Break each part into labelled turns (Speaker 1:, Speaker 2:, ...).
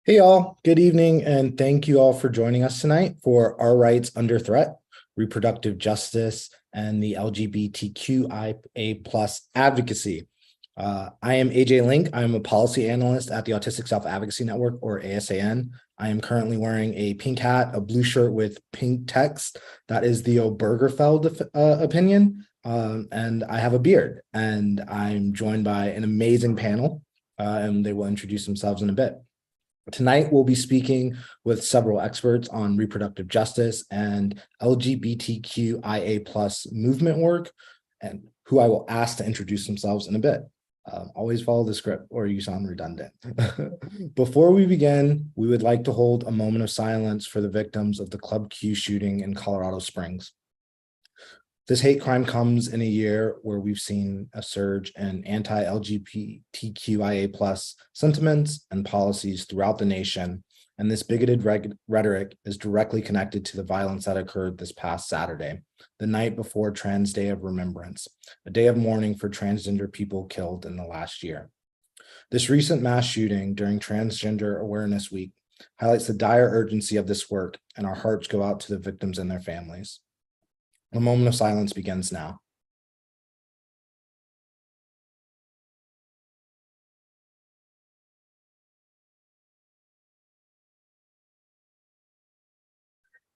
Speaker 1: Hey, all. Good evening, and thank you all for joining us tonight for Our Rights Under Threat, Reproductive Justice, and the LGBTQIA plus advocacy. I am AJ Link. I'm a policy analyst at the Autistic Self-Advocacy Network, or ASAN. I am currently wearing a pink hat, a blue shirt with pink text. That is the Obergefell opinion. And I have a beard, and I'm joined by an amazing panel, and they will introduce themselves in a bit. Tonight, we'll be speaking with several experts on reproductive justice and LGBTQIA plus movement work, and who I will ask to introduce themselves in a bit. Always follow the script or you sound redundant. Before we begin, we would like to hold a moment of silence for the victims of the Club Q shooting in Colorado Springs. This hate crime comes in a year where we've seen a surge in anti-LGBTQIA plus sentiments and policies throughout the nation, and this bigoted rhetoric is directly connected to the violence that occurred this past Saturday, the night before Trans Day of Remembrance, a day of mourning for transgender people killed in the last year. This recent mass shooting during Transgender Awareness Week highlights the dire urgency of this work, and our hearts go out to the victims and their families. A moment of silence begins now.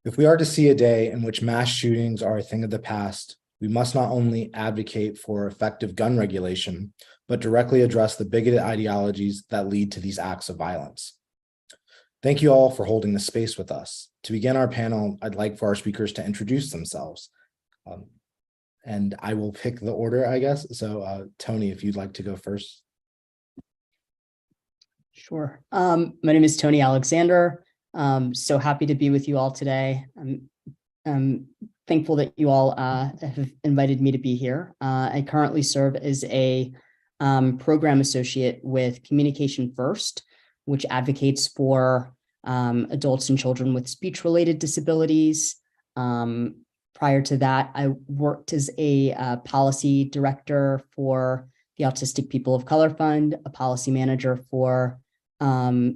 Speaker 1: If we are to see a day in which mass shootings are a thing of the past, we must not only advocate for effective gun regulation, but directly address the bigoted ideologies that lead to these acts of violence. Thank you all for holding this space with us. To begin our panel, I'd like for our speakers to introduce themselves. And I will pick the order, I guess. So Tony, if you'd like to go first.
Speaker 2: Sure. My name is Tony Alexander. So happy to be with you all today. I'm thankful that you all have invited me to be here. I currently serve as a program associate with Communication First, which advocates for adults and children with speech-related disabilities. Prior to that, I worked as a policy director for the Autistic People of Color Fund, a policy manager for the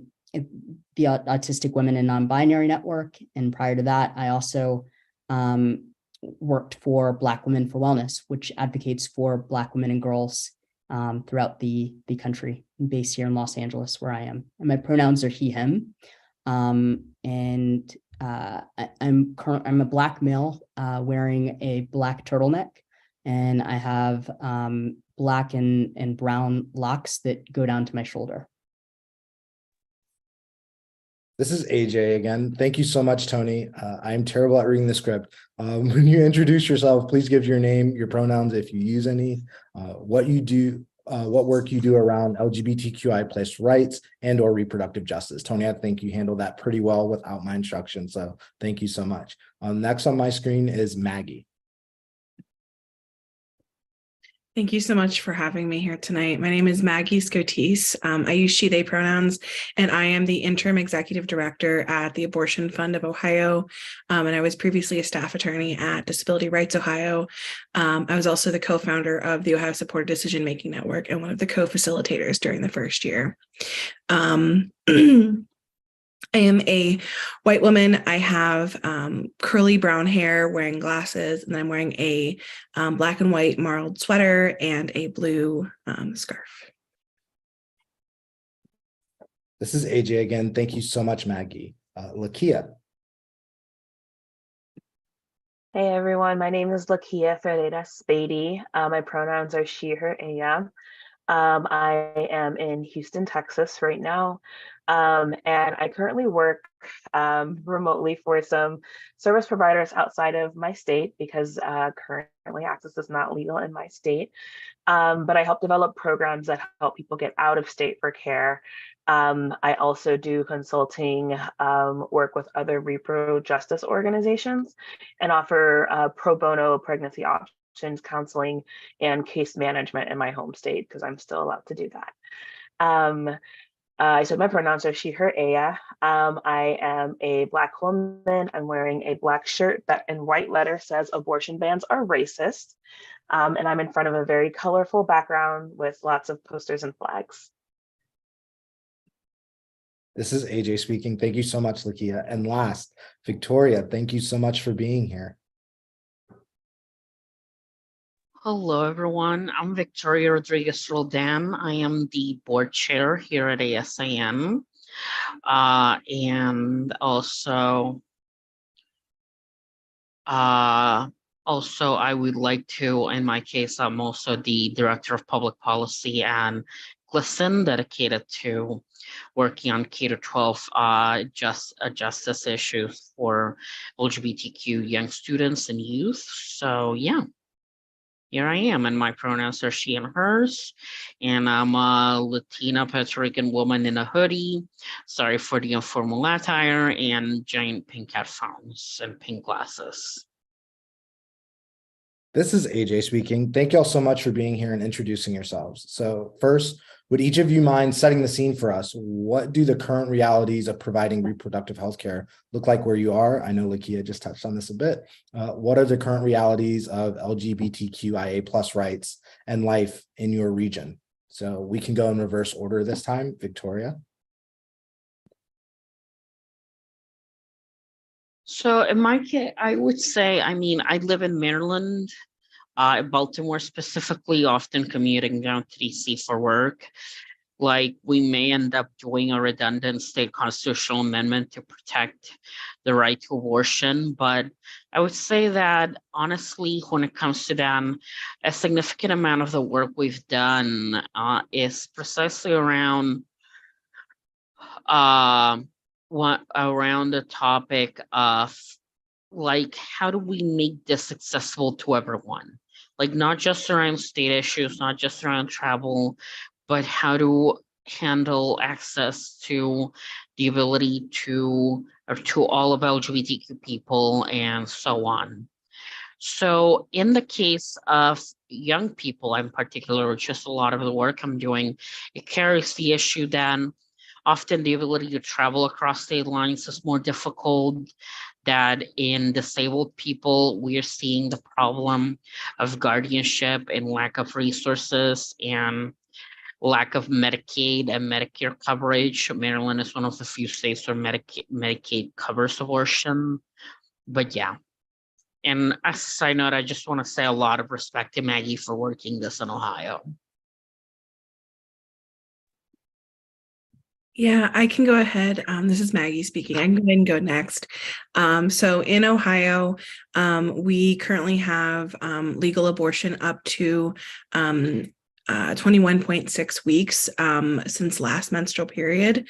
Speaker 2: Autistic Women and Non-Binary Network. And prior to that, I also worked for Black Women for Wellness, which advocates for Black women and girls throughout the country, based here in Los Angeles, where I am. And my pronouns are he, him. I'm a Black male wearing a black turtleneck, and I have black and brown locks that go down to my shoulder.
Speaker 1: This is AJ again. Thank you so much, Tony. I'm terrible at reading the script. When you introduce yourself, please give your name, your pronouns, if you use any, what you do, what work you do around LGBTQI plus rights and or reproductive justice. Tony, I think you handled that pretty well without my instructions, so thank you so much. Next on my screen is Maggie.
Speaker 3: Thank you so much for having me here tonight. My name is Maggie Scotis. I use she, they pronouns, and I am the interim executive director at the Abortion Fund of Ohio. And I was previously a staff attorney at Disability Rights Ohio. I was also the co-founder of the Ohio Supported Decision Making Network and one of the co-facilitators during the first year. I am a white woman. I have curly brown hair, wearing glasses, and then I'm wearing a black and white marled sweater and a blue scarf.
Speaker 1: This is AJ again. Thank you so much, Maggie. Lakia.
Speaker 4: Hey everyone, my name is Lakia Ferreira Spady. My pronouns are she, her, ella. I am in Houston, Texas right now. And I currently work remotely for some service providers outside of my state because currently access is not legal in my state. But I help develop programs that help people get out of state for care. I also do consulting work with other repro justice organizations and offer pro bono pregnancy options, counseling, and case management in my home state because I'm still allowed to do that. I said my pronouns are she, her, ella. I am a Black woman. I'm wearing a black shirt that in white letter says abortion bans are racist. And I'm in front of a very colorful background with lots of posters and flags.
Speaker 1: This is AJ speaking. Thank you so much, Lakia. And last, Victoria, thank you so much for being here.
Speaker 5: Hello, everyone. I'm Victoria Rodriguez Roldan. I am the board chair here at ASIN. And also, I would like to, in my case, I'm also the director of public policy and GLSEN, dedicated to working on K-12 justice issues for LGBTQ young students and youth. So yeah, here I am, and my pronouns are she and hers, and I'm a Latina Puerto Rican woman in a hoodie. Sorry for the informal attire, and giant pink headphones and pink glasses.
Speaker 1: This is AJ speaking. Thank you all so much for being here and introducing yourselves. So first, would each of you mind setting the scene for us? What do the current realities of providing reproductive healthcare look like where you are? I know Lakia just touched on this a bit. What are the current realities of LGBTQIA plus rights and life in your region? So we can go in reverse order this time. Victoria.
Speaker 5: So in my case, I would say, I live in Maryland, Baltimore specifically, often commuting down to DC for work. Like, we may end up doing a redundant state constitutional amendment to protect the right to abortion. But I would say that, honestly, when it comes to them, a significant amount of the work we've done is precisely around around the topic of, like, how do we make this accessible to everyone? Like, not just around state issues, not just around travel, but how to handle access to the ability to all of LGBTQ people and so on. So in the case of young people in particular, which is a lot of the work I'm doing, it carries the issue that often the ability to travel across state lines is more difficult. That in disabled people, we are seeing the problem of guardianship and lack of resources and lack of Medicaid and Medicare coverage. Maryland is one of the few states where Medicaid covers abortion. But yeah. And as a side note, I just want to say a lot of respect to Maggie for working this in Ohio.
Speaker 3: Yeah, I can go ahead. This is Maggie speaking. I can go ahead and go next. So in Ohio, we currently have legal abortion up to 21.6 weeks since last menstrual period.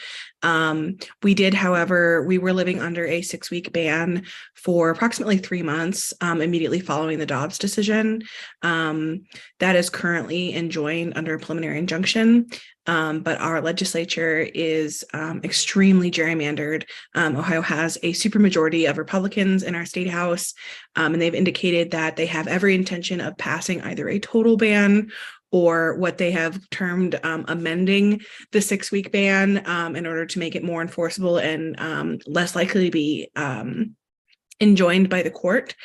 Speaker 3: We did, however, we were living under a 6-week ban for approximately 3 months immediately following the Dobbs decision. That is currently enjoined under a preliminary injunction. But our legislature is extremely gerrymandered. Ohio has a supermajority of Republicans in our state house, and they've indicated that they have every intention of passing either a total ban or what they have termed amending the 6-week ban in order to make it more enforceable and less likely to be enjoined by the court.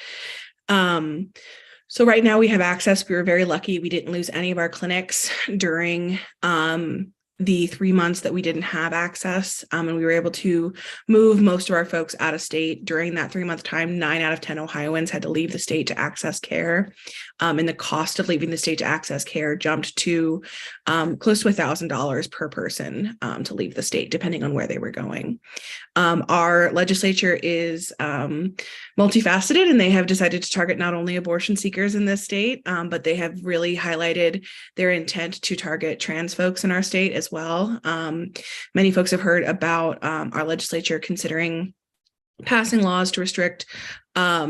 Speaker 3: So right now we have access. We were very lucky. We didn't lose any of our clinics during the 3 months that we didn't have access. And we were able to move most of our folks out of state during that 3-month time. 9 out of 10 Ohioans had to leave the state to access care. And the cost of leaving the state to access care jumped to close to $1,000 per person to leave the state, depending on where they were going. Our legislature is multifaceted, and they have decided to target not only abortion seekers in this state, but they have really highlighted their intent to target trans folks in our state as well. Many folks have heard about our legislature considering passing laws to restrict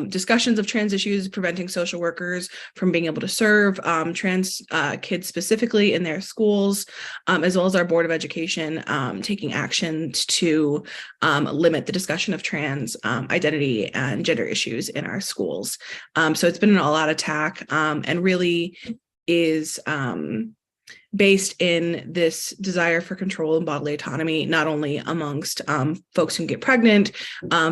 Speaker 3: discussions of trans issues, preventing social workers from being able to serve trans kids specifically in their schools, as well as our Board of Education taking action to limit the discussion of trans identity and gender issues in our schools. So it's been an all-out attack and really is based in this desire for control and bodily autonomy, not only amongst folks who get pregnant,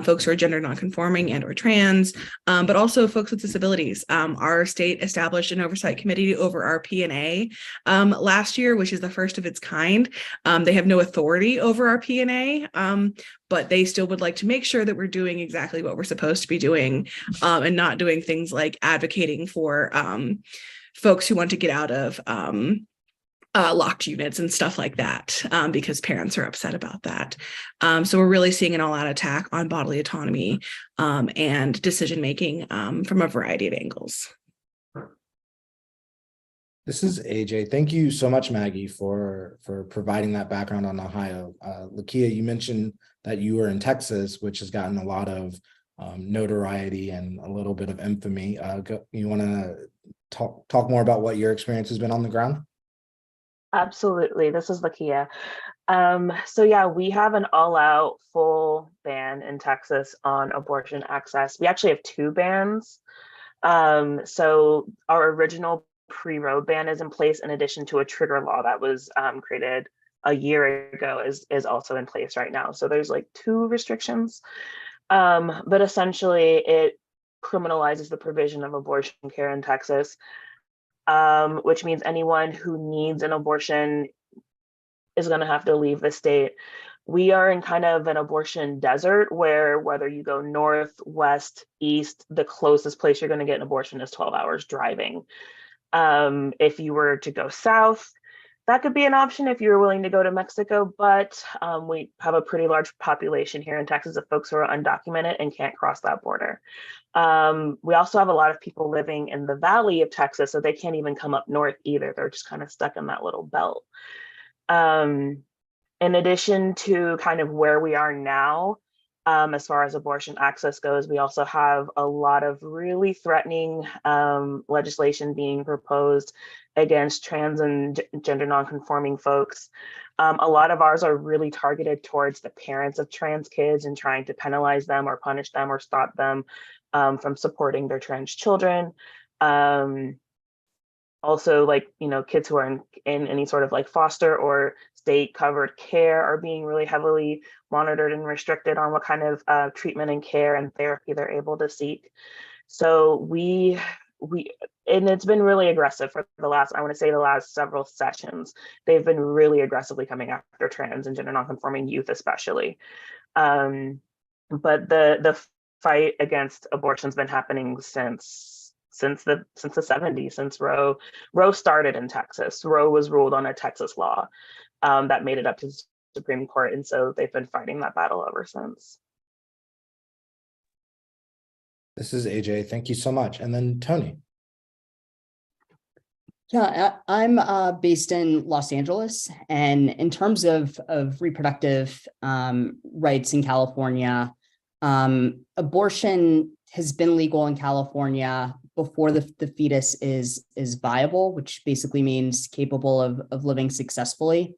Speaker 3: folks who are gender nonconforming and or trans, but also folks with disabilities. Our state established an oversight committee over our P&A last year, which is the first of its kind. They have no authority over our P&A, but they still would like to make sure that we're doing exactly what we're supposed to be doing, and not doing things like advocating for folks who want to get out of locked units and stuff like that, because parents are upset about that. So we're really seeing an all-out attack on bodily autonomy and decision-making from a variety of angles.
Speaker 1: This is AJ. Thank you so much, Maggie, for providing that background on Ohio. Lakia, you mentioned that you were in Texas, which has gotten a lot of notoriety and a little bit of infamy. You want to talk more about what your experience has been on the ground?
Speaker 4: Absolutely. This is Lakia. So yeah, we have an all-out full ban in Texas on abortion access. We actually have 2 bans. So our original pre-Roe ban is in place, in addition to a trigger law that was created a year ago is also in place right now. So there's like 2 restrictions, but essentially it criminalizes the provision of abortion care in Texas, which means anyone who needs an abortion is going to have to leave the state. We are in kind of an abortion desert where whether you go north, west, east, the closest place you're going to get an abortion is 12 hours driving. If you were to go south, that could be an option if you're willing to go to Mexico, but we have a pretty large population here in Texas of folks who are undocumented and can't cross that border. We also have a lot of people living in the valley of Texas, so they can't even come up north either. They're just kind of stuck in that little belt. In addition to kind of where we are now, as far as abortion access goes, we also have a lot of really threatening legislation being proposed against trans and gender nonconforming folks. A lot of ours are really targeted towards the parents of trans kids and trying to penalize them or punish them or stop them from supporting their trans children. Also, like, kids who are in any sort of like foster or state covered care are being really heavily monitored and restricted on what kind of treatment and care and therapy they're able to seek. So we and it's been really aggressive for the last several sessions. They've been really aggressively coming after trans and gender nonconforming youth, especially. But the fight against abortion's been happening since the 70s, since Roe started in Texas. Roe was ruled on a Texas law that made it up to the Supreme Court, and so they've been fighting that battle ever since.
Speaker 1: This is AJ. Thank you so much. And then Tony.
Speaker 2: Yeah, I'm based in Los Angeles, and in terms of reproductive rights in California, abortion has been legal in California before the fetus is viable, which basically means capable of living successfully.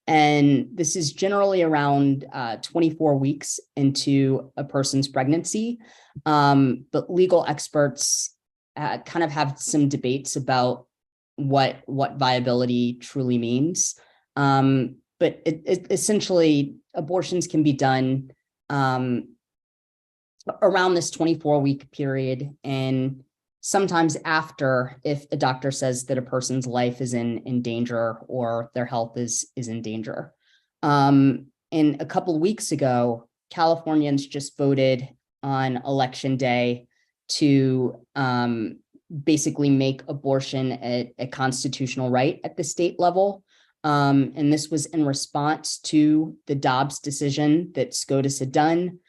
Speaker 2: And this is generally around 24 weeks into a person's pregnancy. But legal experts kind of have some debates about what viability truly means. But it essentially, abortions can be done around this 24-week period, and sometimes after, if a doctor says that a person's life is in danger or their health is in danger. And a couple of weeks ago, Californians just voted on election day to basically make abortion a constitutional right at the state level. And this was in response to the Dobbs decision that SCOTUS had done.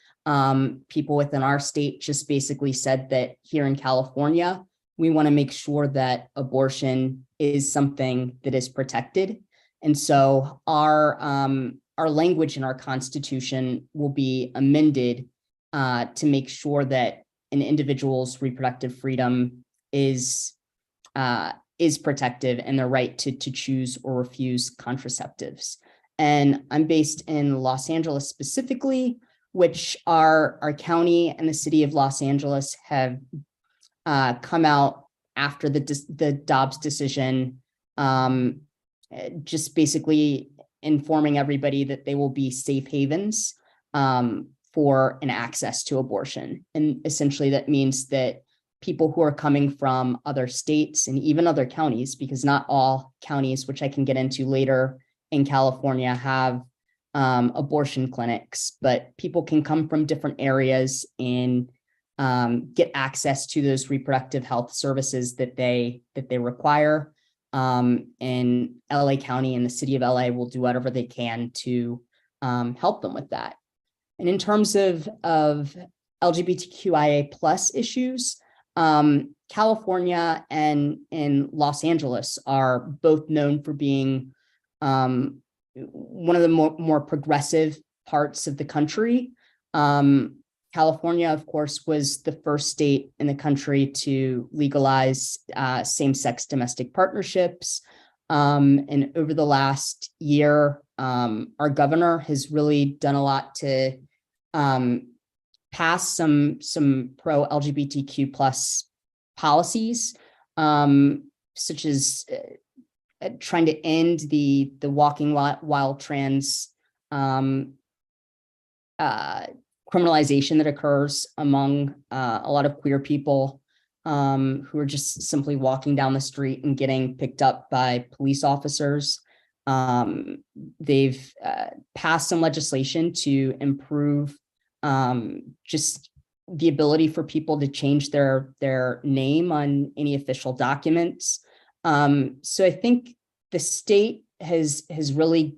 Speaker 2: People within our state just basically said that here in California, we want to make sure that abortion is something that is protected. And so our language in our Constitution will be amended to make sure that an individual's reproductive freedom is protected and their right to choose or refuse contraceptives. And I'm based in Los Angeles specifically, which our county and the city of Los Angeles have come out after the Dobbs decision just basically informing everybody that they will be safe havens for an access to abortion. And essentially that means that people who are coming from other states and even other counties, because not all counties, which I can get into later in California, have abortion clinics, but people can come from different areas and get access to those reproductive health services that they require. And LA County and the city of LA will do whatever they can to help them with that. And in terms of LGBTQIA plus issues, California and Los Angeles are both known for being one of the more progressive parts of the country. California, of course, was the first state in the country to legalize same-sex domestic partnerships. And over the last year, our governor has really done a lot to pass some pro-LGBTQ plus policies, such as trying to end the walking while trans criminalization that occurs among a lot of queer people who are just simply walking down the street and getting picked up by police officers. They've passed some legislation to improve just the ability for people to change their name on any official documents. So I think the state has really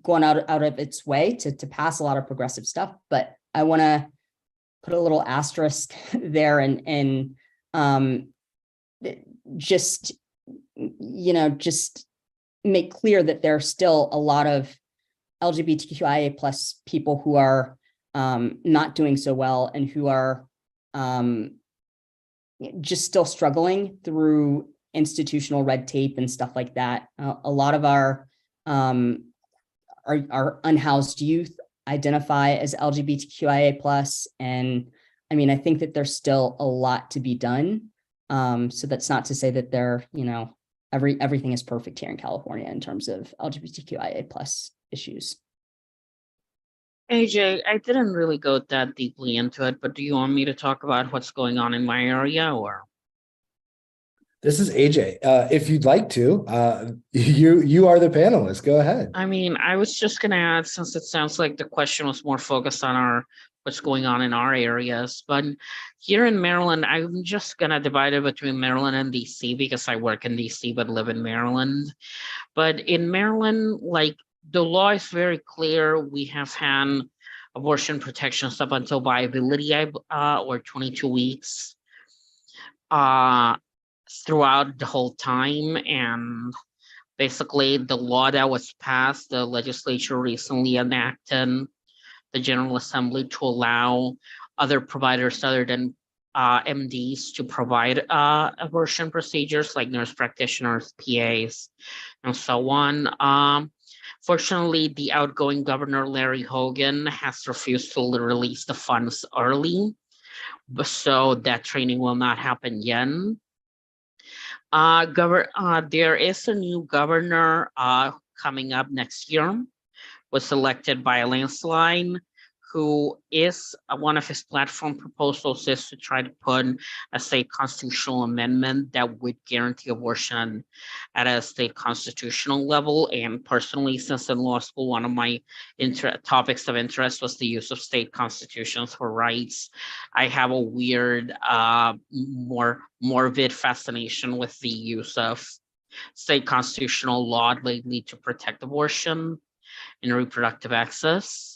Speaker 2: gone out of its way to pass a lot of progressive stuff, but I want to put a little asterisk there and just make clear that there are still a lot of LGBTQIA plus people who are not doing so well and who are just still struggling through institutional red tape and stuff like that. A lot of our unhoused youth identify as LGBTQIA plus, and I mean, I think that there's still a lot to be done. So that's not to say that everything is perfect here in California in terms of LGBTQIA plus issues.
Speaker 5: AJ, I didn't really go that deeply into it, but do you want me to talk about what's going on in my area, or?
Speaker 1: This is AJ. If you'd like to, you are the panelist. Go ahead.
Speaker 5: I mean, I was just going to add, since it sounds like the question was more focused on what's going on in our areas, but here in Maryland, I'm just going to divide it between Maryland and DC because I work in DC but live in Maryland. But in Maryland, like, the law is very clear. We have had abortion protections up until viability, or 22 weeks. Throughout the whole time, and basically the law that was passed, the legislature recently enacted the General Assembly to allow other providers other than MDs to provide abortion procedures like nurse practitioners, PAs, and so on. Fortunately, the outgoing governor, Larry Hogan, has refused to release the funds early, so that training will not happen yet. There is a new governor coming up next year, was elected by a landslide, who is one of his platform proposals is to try to put a state constitutional amendment that would guarantee abortion at a state constitutional level. And personally, since in law school, one of my topics of interest was the use of state constitutions for rights, I have a weird, more morbid fascination with the use of state constitutional law lately to protect abortion and reproductive access.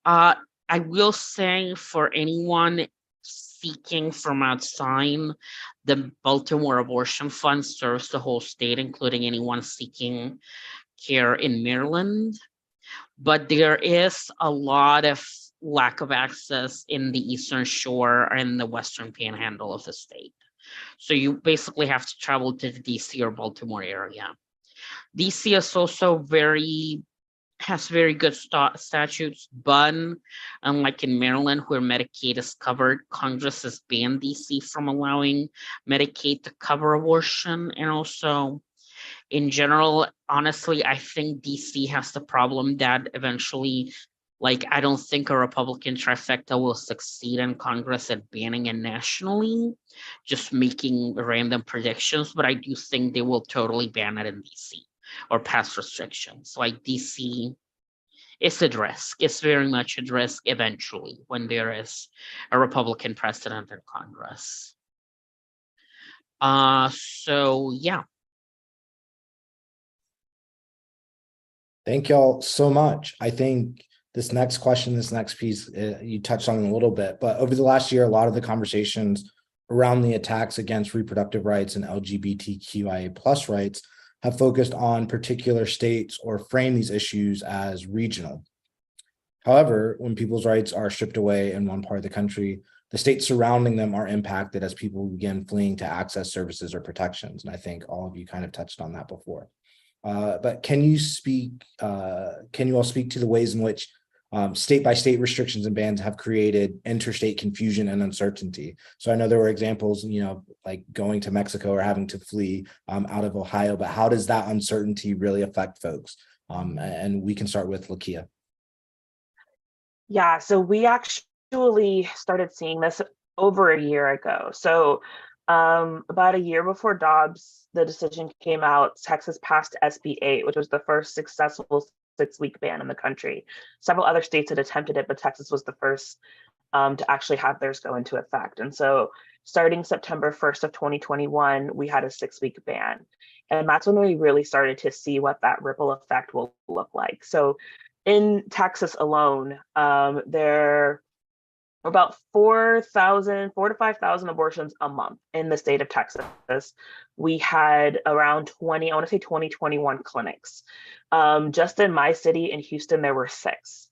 Speaker 5: I will say, for anyone seeking from outside, the Baltimore Abortion Fund serves the whole state, including anyone seeking care in Maryland. But there is a lot of lack of access in the Eastern Shore and the Western Panhandle of the state. So you basically have to travel to the DC or Baltimore area. DC is also has very good statutes, but unlike in Maryland, where Medicaid is covered, Congress has banned DC from allowing Medicaid to cover abortion. And also In general, honestly, I think DC has the problem that eventually, like, I don't think a Republican trifecta will succeed in Congress at banning it nationally, just making random predictions, but I do think they will totally ban it in DC or pass restrictions. Like, DC, it's at risk. It's very much at risk eventually when there is a Republican president in Congress. So yeah.
Speaker 1: Thank y'all so much. I think this next question, this next piece, you touched on it a little bit, but over the last year, a lot of the conversations around the attacks against reproductive rights and LGBTQIA plus rights have focused on particular states or frame these issues as regional. However, when people's rights are stripped away in one part of the country, the states surrounding them are impacted as people begin fleeing to access services or protections. And I think all of you kind of touched on that before. But can you all speak to the ways in which state-by-state restrictions and bans have created interstate confusion and uncertainty? So I know there were examples, like going to Mexico or having to flee out of Ohio, but how does that uncertainty really affect folks? And we can start with Lakia.
Speaker 4: Yeah, so we actually started seeing this over a year ago. So about a year before Dobbs, the decision came out, Texas passed SB 8, which was the first successful 6-week ban in the country. Several other states had attempted it, but Texas was the first to actually have theirs go into effect. And so starting September 1st of 2021, we had a 6-week ban. And that's when we really started to see what that ripple effect will look like. So in Texas alone, there are about 4,000 to 5,000 abortions a month in the state of Texas. We had around 21 clinics. Just in my city in Houston, there were 6.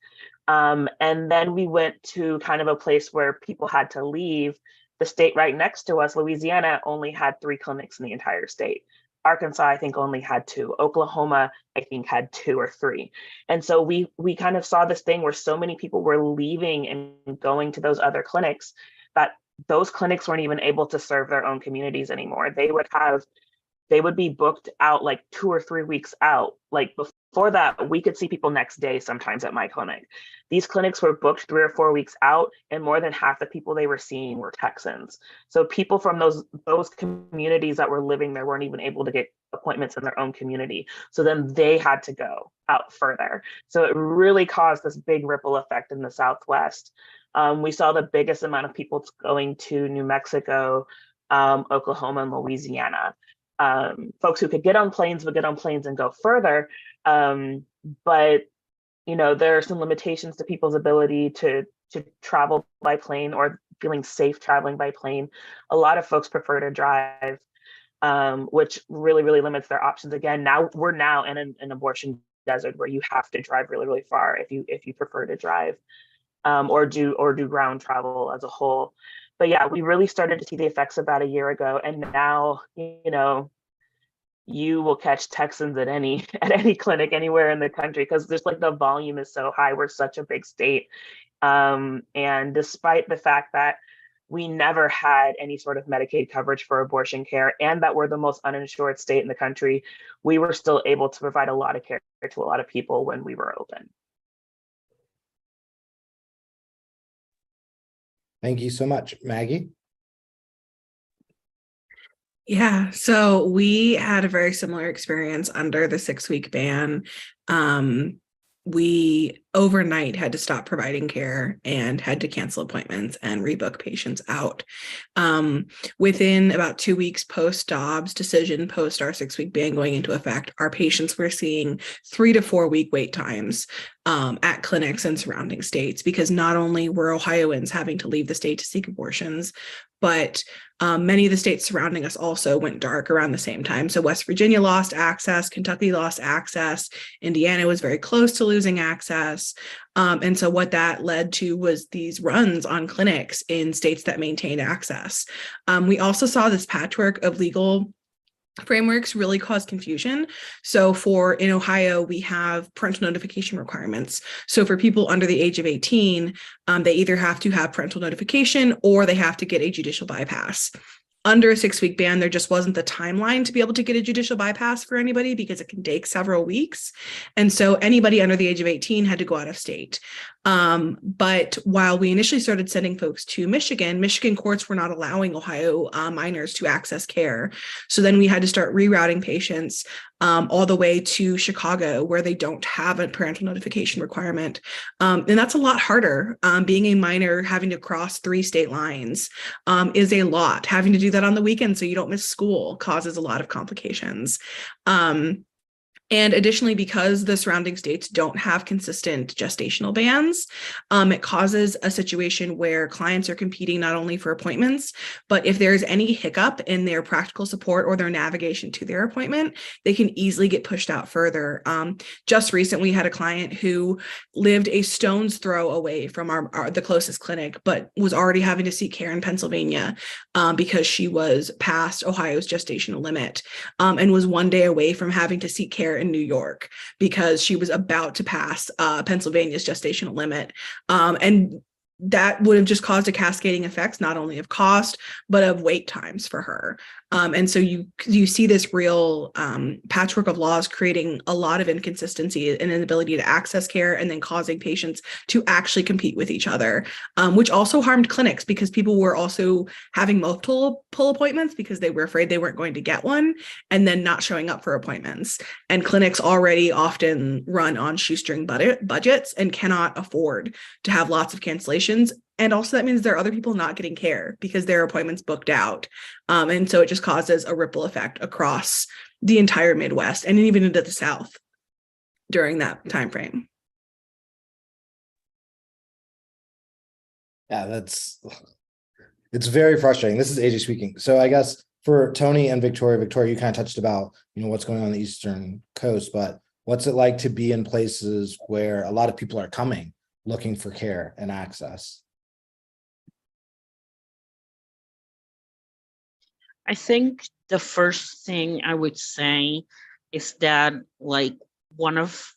Speaker 4: And then we went to kind of a place where people had to leave. The state right next to us, Louisiana, only had 3 clinics in the entire state. Arkansas, I think, only had 2. Oklahoma, I think, had 2 or 3. And so we kind of saw this thing where so many people were leaving and going to those other clinics that those clinics weren't even able to serve their own communities anymore. They would be booked out like 2 or 3 weeks out. Like before that, we could see people next day sometimes at my clinic. These clinics were booked 3 or 4 weeks out, and more than half the people they were seeing were Texans. So people from those communities that were living there weren't even able to get appointments in their own community. So then they had to go out further. So it really caused this big ripple effect in the Southwest. We saw the biggest amount of people going to New Mexico, Oklahoma, and Louisiana. Folks who could get on planes would get on planes and go further. But, there are some limitations to people's ability to travel by plane or feeling safe traveling by plane. A lot of folks prefer to drive, which really, really limits their options. Again, we're in an abortion desert where you have to drive really, really far if you prefer to drive, or do ground travel as a whole. But yeah, we really started to see the effects about a year ago, and now, you will catch Texans at any clinic anywhere in the country because there's the volume is so high. We're such a big state, and despite the fact that we never had any sort of Medicaid coverage for abortion care, and that we're the most uninsured state in the country, we were still able to provide a lot of care to a lot of people when we were open.
Speaker 1: Thank you so much, Maggie.
Speaker 3: Yeah, so we had a very similar experience under the 6-week ban. We overnight had to stop providing care and had to cancel appointments and rebook patients out. Within about 2 weeks post Dobbs decision, post our 6-week ban going into effect, our patients were seeing 3 to 4 week wait times at clinics in surrounding states, because not only were Ohioans having to leave the state to seek abortions, but many of the states surrounding us also went dark around the same time. So West Virginia lost access, Kentucky lost access, Indiana was very close to losing access. And so what that led to was these runs on clinics in states that maintained access. We also saw this patchwork of legal frameworks really cause confusion. So in Ohio, we have parental notification requirements. So for people under the age of 18, they either have to have parental notification or they have to get a judicial bypass. under a 6-week ban, there just wasn't the timeline to be able to get a judicial bypass for anybody because it can take several weeks. And so anybody under the age of 18 had to go out of state. But while we initially started sending folks to Michigan courts were not allowing Ohio minors to access care. So then we had to start rerouting patients all the way to Chicago, where they don't have a parental notification requirement. And that's a lot harder. Being a minor, having to cross 3 state lines is a lot. Having to do that on the weekend so you don't miss school causes a lot of complications. And additionally, because the surrounding states don't have consistent gestational bans, it causes a situation where clients are competing not only for appointments, but if there's any hiccup in their practical support or their navigation to their appointment, they can easily get pushed out further. Just recently, we had a client who lived a stone's throw away from the closest clinic, but was already having to seek care in Pennsylvania because she was past Ohio's gestational limit and was one day away from having to seek care in New York because she was about to pass Pennsylvania's gestational limit. And that would have just caused a cascading effects, not only of cost, but of wait times for her. And so you see this real patchwork of laws creating a lot of inconsistency and inability to access care, and then causing patients to actually compete with each other, which also harmed clinics because people were also having multiple appointments because they were afraid they weren't going to get one, and then not showing up for appointments. And clinics already often run on shoestring budgets and cannot afford to have lots of cancellations. And also that means there are other people not getting care because their appointments booked out. And so it just causes a ripple effect across the entire Midwest and even into the South during that time frame.
Speaker 1: Yeah, it's very frustrating. This is AJ speaking. So I guess for Tony and Victoria, you kind of touched about, what's going on the Eastern Coast, but what's it like to be in places where a lot of people are coming looking for care and access?
Speaker 5: I think the first thing I would say is that one of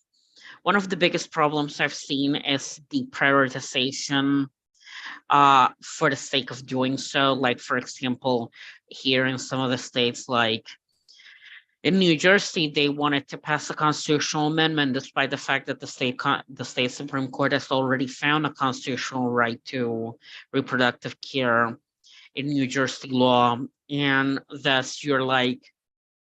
Speaker 5: the biggest problems I've seen is the prioritization for the sake of doing so. Like, for example, here in some of the states, like in New Jersey, they wanted to pass a constitutional amendment despite the fact that the state Supreme Court has already found a constitutional right to reproductive care in New Jersey law. And thus you're like,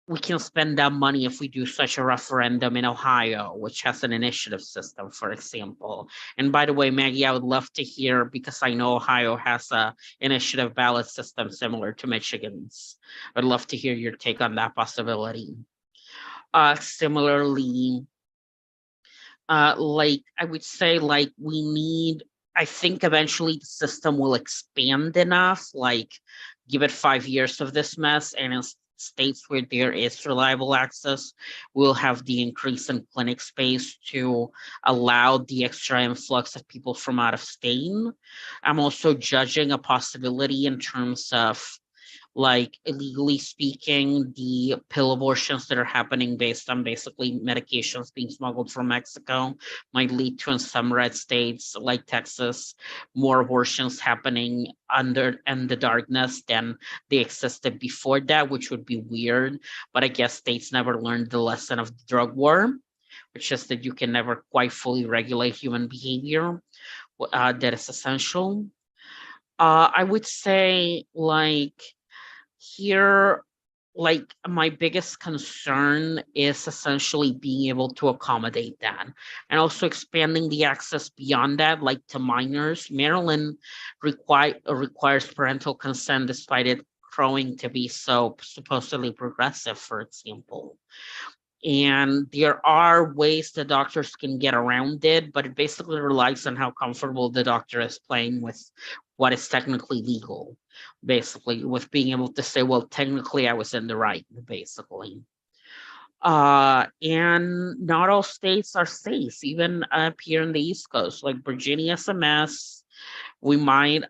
Speaker 5: we can spend that money if we do such a referendum in Ohio, which has an initiative system, for example. And by the way, Maggie, I would love to hear, because I know Ohio has a initiative ballot system similar to Michigan's. I'd love to hear your take on that possibility. Similarly, I would say, I think eventually the system will expand enough, give it 5 years of this mess, and in states where there is reliable access, we'll have the increase in clinic space to allow the extra influx of people from out of state. I'm also judging a possibility in terms of, illegally speaking, the pill abortions that are happening based on basically medications being smuggled from Mexico might lead to, in some red states like Texas, more abortions happening in the darkness than they existed before that, which would be weird. But I guess states never learned the lesson of the drug war, which is that you can never quite fully regulate human behavior. That is essential. I would say, here, my biggest concern is essentially being able to accommodate that, and also expanding the access beyond that, to minors. Maryland requires parental consent despite it growing to be so supposedly progressive, for example. And there are ways the doctors can get around it, but it basically relies on how comfortable the doctor is playing with what is technically legal, basically, with being able to say, well, technically I was in the right, basically. And not all states are safe, even up here in the East Coast. Like Virginia's a mess. We might,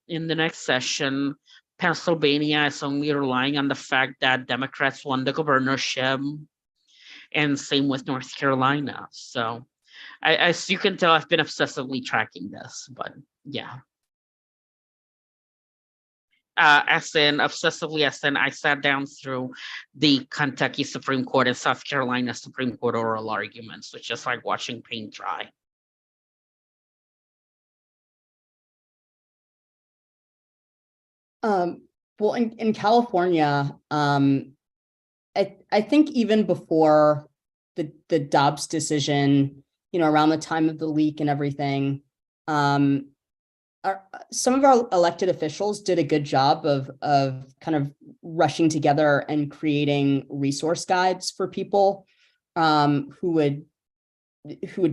Speaker 5: in the next session, Pennsylvania is only relying on the fact that Democrats won the governorship, and same with North Carolina. So as you can tell, I've been obsessively tracking this, but yeah. as in obsessively, as in I sat down through the Kentucky Supreme Court and South Carolina Supreme Court oral arguments, which is like watching paint dry.
Speaker 2: Well, in California, I think even before the Dobbs decision, around the time of the leak and everything, some of our elected officials did a good job of kind of rushing together and creating resource guides for people who would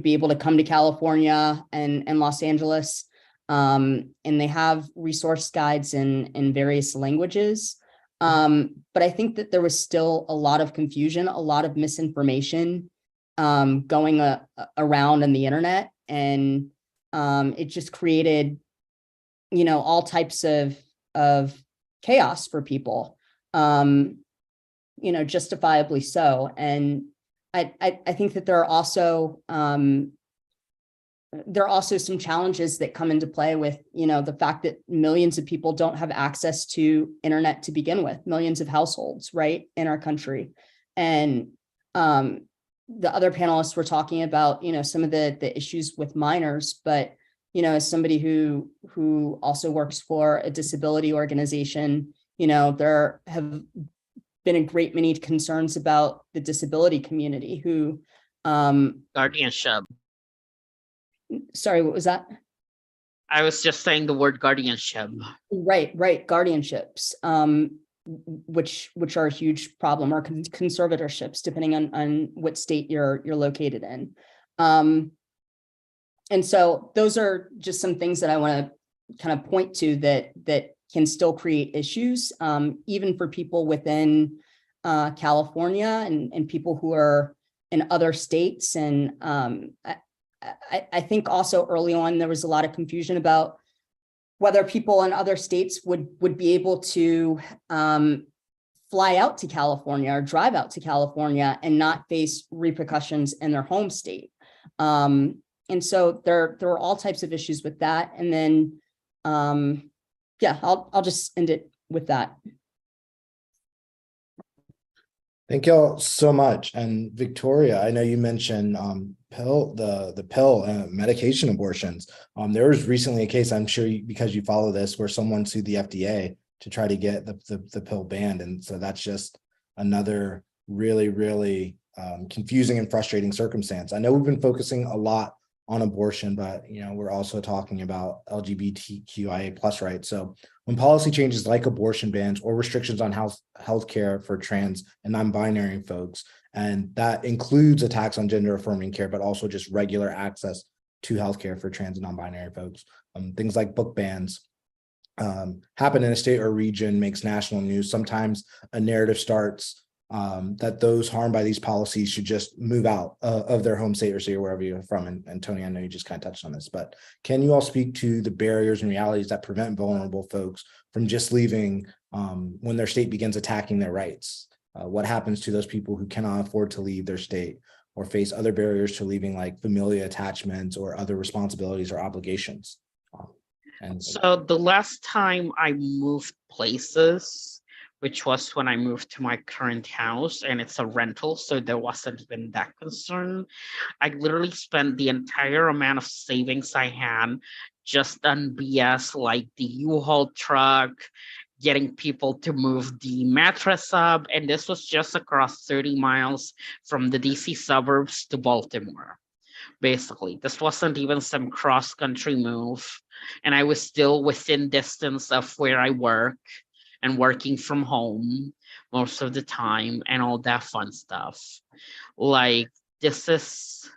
Speaker 2: be able to come to California and Los Angeles. And they have resource guides in various languages. But I think that there was still a lot of confusion, a lot of misinformation going around on the internet. And it just created, all types of chaos for people, justifiably so. And I think that there are also some challenges that come into play with, the fact that millions of people don't have access to internet to begin with, millions of households, right, in our country. And the other panelists were talking about, some of the issues with minors, but, as somebody who also works for a disability organization, there have been a great many concerns about the disability community who
Speaker 5: Guardianship.
Speaker 2: Sorry, what was that?
Speaker 5: I was just saying the word guardianship.
Speaker 2: Right. Guardianships, which are a huge problem, or conservatorships, depending on what state you're located in. And so those are just some things that I want to kind of point to that can still create issues, even for people within California and people who are in other states. And I think also early on, there was a lot of confusion about whether people in other states would be able to fly out to California or drive out to California and not face repercussions in their home state. And so there were all types of issues with that. And then, I'll just end it with that.
Speaker 1: Thank y'all so much. And Victoria, I know you mentioned the pill and medication abortions. There was recently a case, I'm sure because you follow this, where someone sued the FDA to try to get the pill banned. And so that's just another really, really confusing and frustrating circumstance. I know we've been focusing a lot on abortion, but we're also talking about LGBTQIA plus rights. So when policy changes like abortion bans or restrictions on health care for trans and non-binary folks, and that includes attacks on gender affirming care, but also just regular access to healthcare for trans and non-binary folks, things like book bans happen in a state or region, makes national news. Sometimes a narrative starts that those harmed by these policies should just move out of their home state or state or wherever you're from. And Tony, I know you just kind of touched on this, but can you all speak to the barriers and realities that prevent vulnerable folks from just leaving when their state begins attacking their rights? What happens to those people who cannot afford to leave their state or face other barriers to leaving, like familial attachments or other responsibilities or obligations?
Speaker 5: So the last time I moved places, which was when I moved to my current house, and it's a rental, so there wasn't even that concern. I literally spent the entire amount of savings I had just on BS, like the U-Haul truck, getting people to move the mattress up, and this was just across 30 miles from the DC suburbs to Baltimore. Basically, this wasn't even some cross-country move, and I was still within distance of where I work and working from home most of the time and all that fun stuff. Like, this is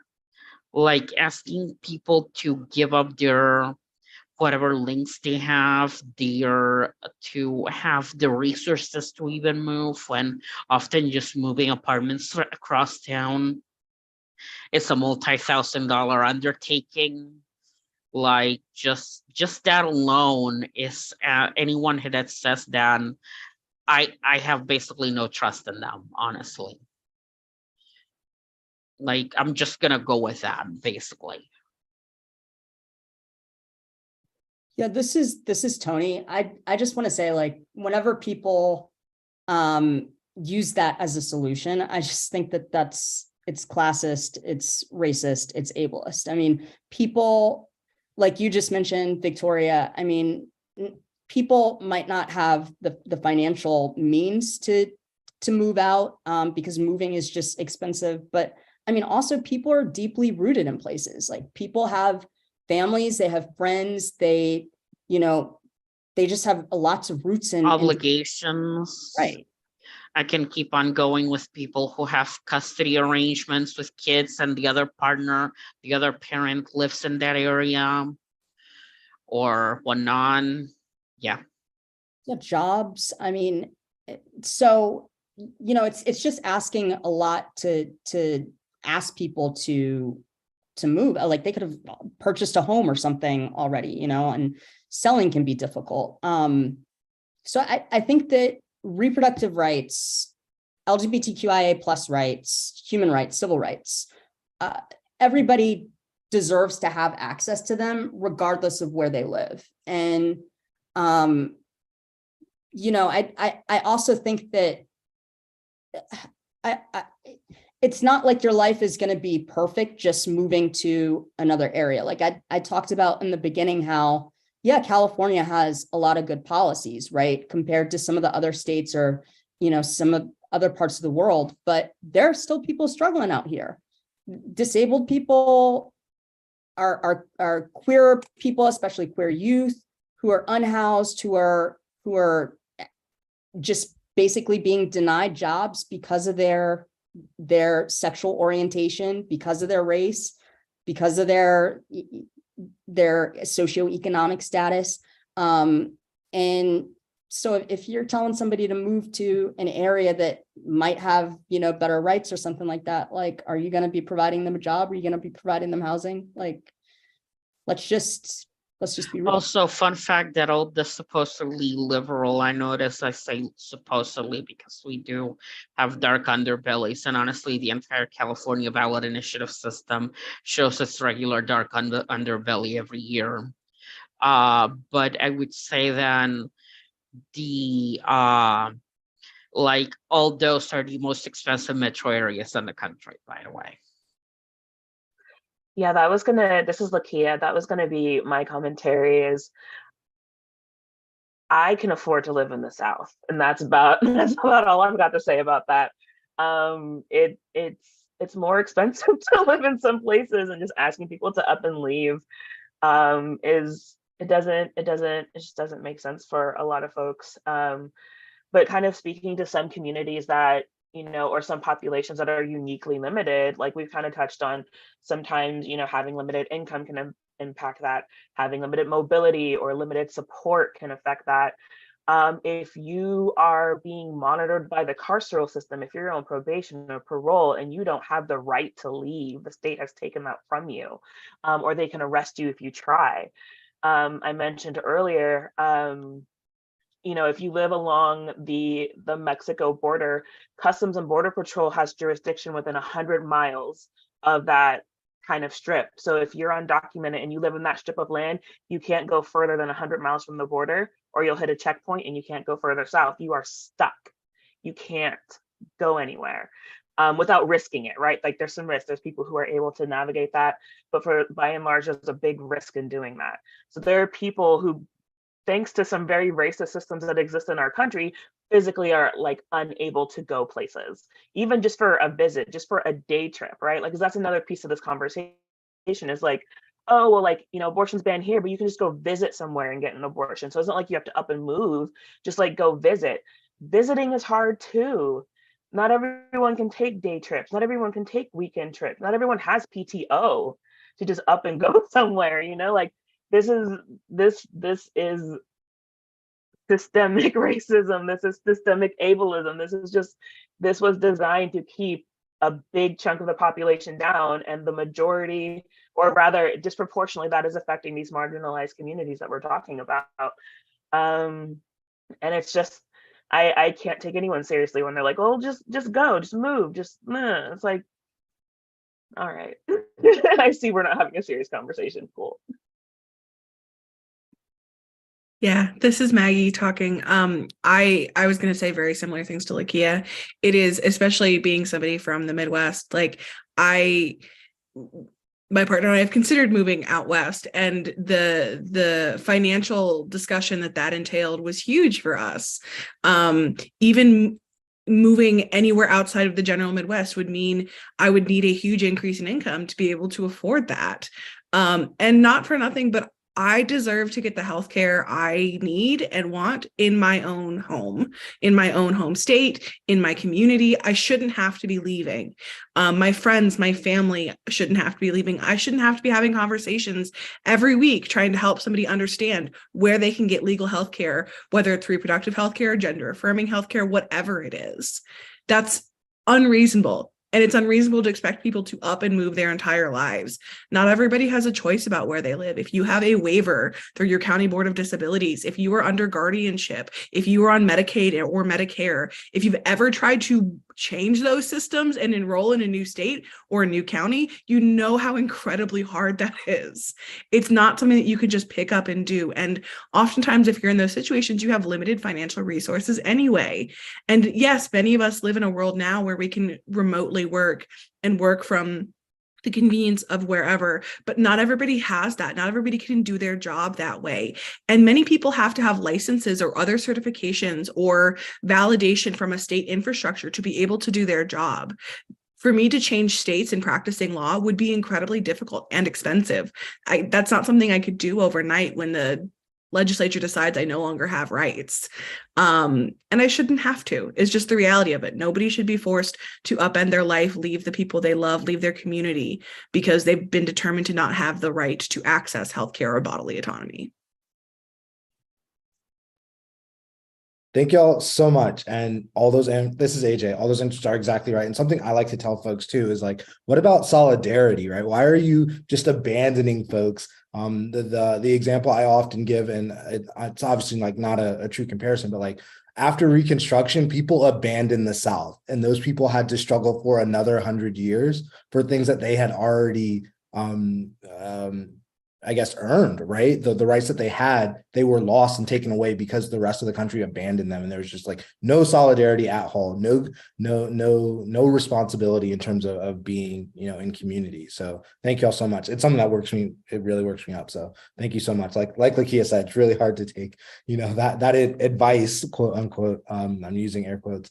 Speaker 5: like asking people to give up their whatever links they have there to have the resources to even move, when often just moving apartments across town is a multi-$1,000 undertaking. Like, just that alone is anyone that says that, I have basically no trust in them, honestly. Like, I'm just gonna go with that, basically.
Speaker 2: Yeah, this is Tony. I just want to say, like, whenever people use that as a solution, I just think that it's classist, it's racist, it's ableist. I mean, people, like you just mentioned, Victoria, I mean, people might not have the financial means to move out because moving is just expensive. But I mean, also people are deeply rooted in places. Like, people have families, they have friends, they, you know, they just have lots of roots in
Speaker 5: Obligations.
Speaker 2: right.
Speaker 5: I can keep on going with people who have custody arrangements with kids and the other parent lives in that area or whatnot. Yeah.
Speaker 2: Yeah, jobs. I mean, so, you know, it's just asking a lot to ask people to move. Like, they could have purchased a home or something already, you know, and selling can be difficult. So I think that reproductive rights, LGBTQIA plus rights, human rights, civil rights, everybody deserves to have access to them regardless of where they live. And you know, I also think that it's not like your life is going to be perfect just moving to another area. Like I talked about in the beginning how, yeah, California has a lot of good policies, right, compared to some of the other states or, you know, some of other parts of the world, but there are still people struggling out here. Disabled people are queer people, especially queer youth, who are unhoused, who are just basically being denied jobs because of their sexual orientation, because of their race, because of their socioeconomic status. And so if you're telling somebody to move to an area that might have, you know, better rights or something like that, like, are you going to be providing them a job? Are you going to be providing them housing? Like, let's just be real.
Speaker 5: Also, fun fact that all the supposedly liberal, I notice I say supposedly because we do have dark underbellies, and honestly, the entire California ballot initiative system shows its regular dark underbelly every year. But I would say then the like all those are the most expensive metro areas in the country, by the way.
Speaker 4: Yeah, this is Lakia. That was gonna be my commentary is I can afford to live in the South, and that's about all I've got to say about that. It's more expensive to live in some places, and just asking people to up and leave it just doesn't make sense for a lot of folks. But kind of speaking to some communities that, you know, or some populations that are uniquely limited, like we've kind of touched on, sometimes, you know, having limited income can impact that, having limited mobility or limited support can affect that. If you are being monitored by the carceral system, if you're on probation or parole and you don't have the right to leave, the state has taken that from you, or they can arrest you if you try. I mentioned earlier, you know, if you live along the Mexico border, Customs and Border Patrol has jurisdiction within 100 miles of that kind of strip. So if you're undocumented and you live in that strip of land, you can't go further than 100 miles from the border, or you'll hit a checkpoint and you can't go further south. You are stuck. You can't go anywhere without risking it, right? Like, there's some risk. There's people who are able to navigate that, but by and large, there's a big risk in doing that. So there are people who, thanks to some very racist systems that exist in our country, physically are like unable to go places, even just for a visit, just for a day trip, right? Like, 'cause that's another piece of this conversation is like, oh, well, like, you know, abortion's banned here, but you can just go visit somewhere and get an abortion. So it's not like you have to up and move, just like go visit. Visiting is hard too. Not everyone can take day trips. Not everyone can take weekend trips. Not everyone has PTO to just up and go somewhere, you know, like, this is systemic racism. This is systemic ableism. This was designed to keep a big chunk of the population down, and the majority, or rather disproportionately, that is affecting these marginalized communities that we're talking about. And it's just, I can't take anyone seriously when they're like, oh, just go, just move, it's like, all right. I see we're not having a serious conversation. Cool.
Speaker 3: Yeah, this is Maggie talking. I was going to say very similar things to Lakia. It is, especially being somebody from the Midwest, like I my partner and I have considered moving out west, and the financial discussion that entailed was huge for us. Even moving anywhere outside of the general Midwest would mean I would need a huge increase in income to be able to afford that. And not for nothing, but I deserve to get the healthcare I need and want in my own home, in my own home state, in my community. I shouldn't have to be leaving. My friends, my family shouldn't have to be leaving. I shouldn't have to be having conversations every week trying to help somebody understand where they can get legal healthcare, whether it's reproductive healthcare, gender affirming healthcare, whatever it is. That's unreasonable. And it's unreasonable to expect people to up and move their entire lives. Not everybody has a choice about where they live. If you have a waiver through your county board of disabilities, if you are under guardianship, if you are on Medicaid or Medicare, if you've ever tried to change those systems and enroll in a new state or a new county, you know how incredibly hard that is. It's not something that you could just pick up and do. And oftentimes, if you're in those situations, you have limited financial resources anyway. And yes, many of us live in a world now where we can remotely work and work from the convenience of wherever, but not everybody has that. Not everybody can do their job that way. And many people have to have licenses or other certifications or validation from a state infrastructure to be able to do their job. For me to change states and practicing law would be incredibly difficult and expensive. That's not something I could do overnight when the legislature decides I no longer have rights. And I shouldn't have to. It's just the reality of it. Nobody should be forced to upend their life, leave the people they love, leave their community because they've been determined to not have the right to access healthcare or bodily autonomy.
Speaker 1: Thank y'all so much. And all those, and this is AJ, all those answers are exactly right. And something I like to tell folks too is like, what about solidarity, right? Why are you just abandoning folks? The example I often give, and it's obviously like not a true comparison, but like after Reconstruction, people abandoned the South, and those people had to struggle for another 100 years for things that they had already I guess earned, right? The rights that they had, they were lost and taken away because the rest of the country abandoned them. And there was just like no solidarity at all, no responsibility in terms of being, in community. So thank you all so much. It's something that works me. It really works me up. So thank you so much. Like Lakia said, it's really hard to take, that advice, quote unquote, I'm using air quotes,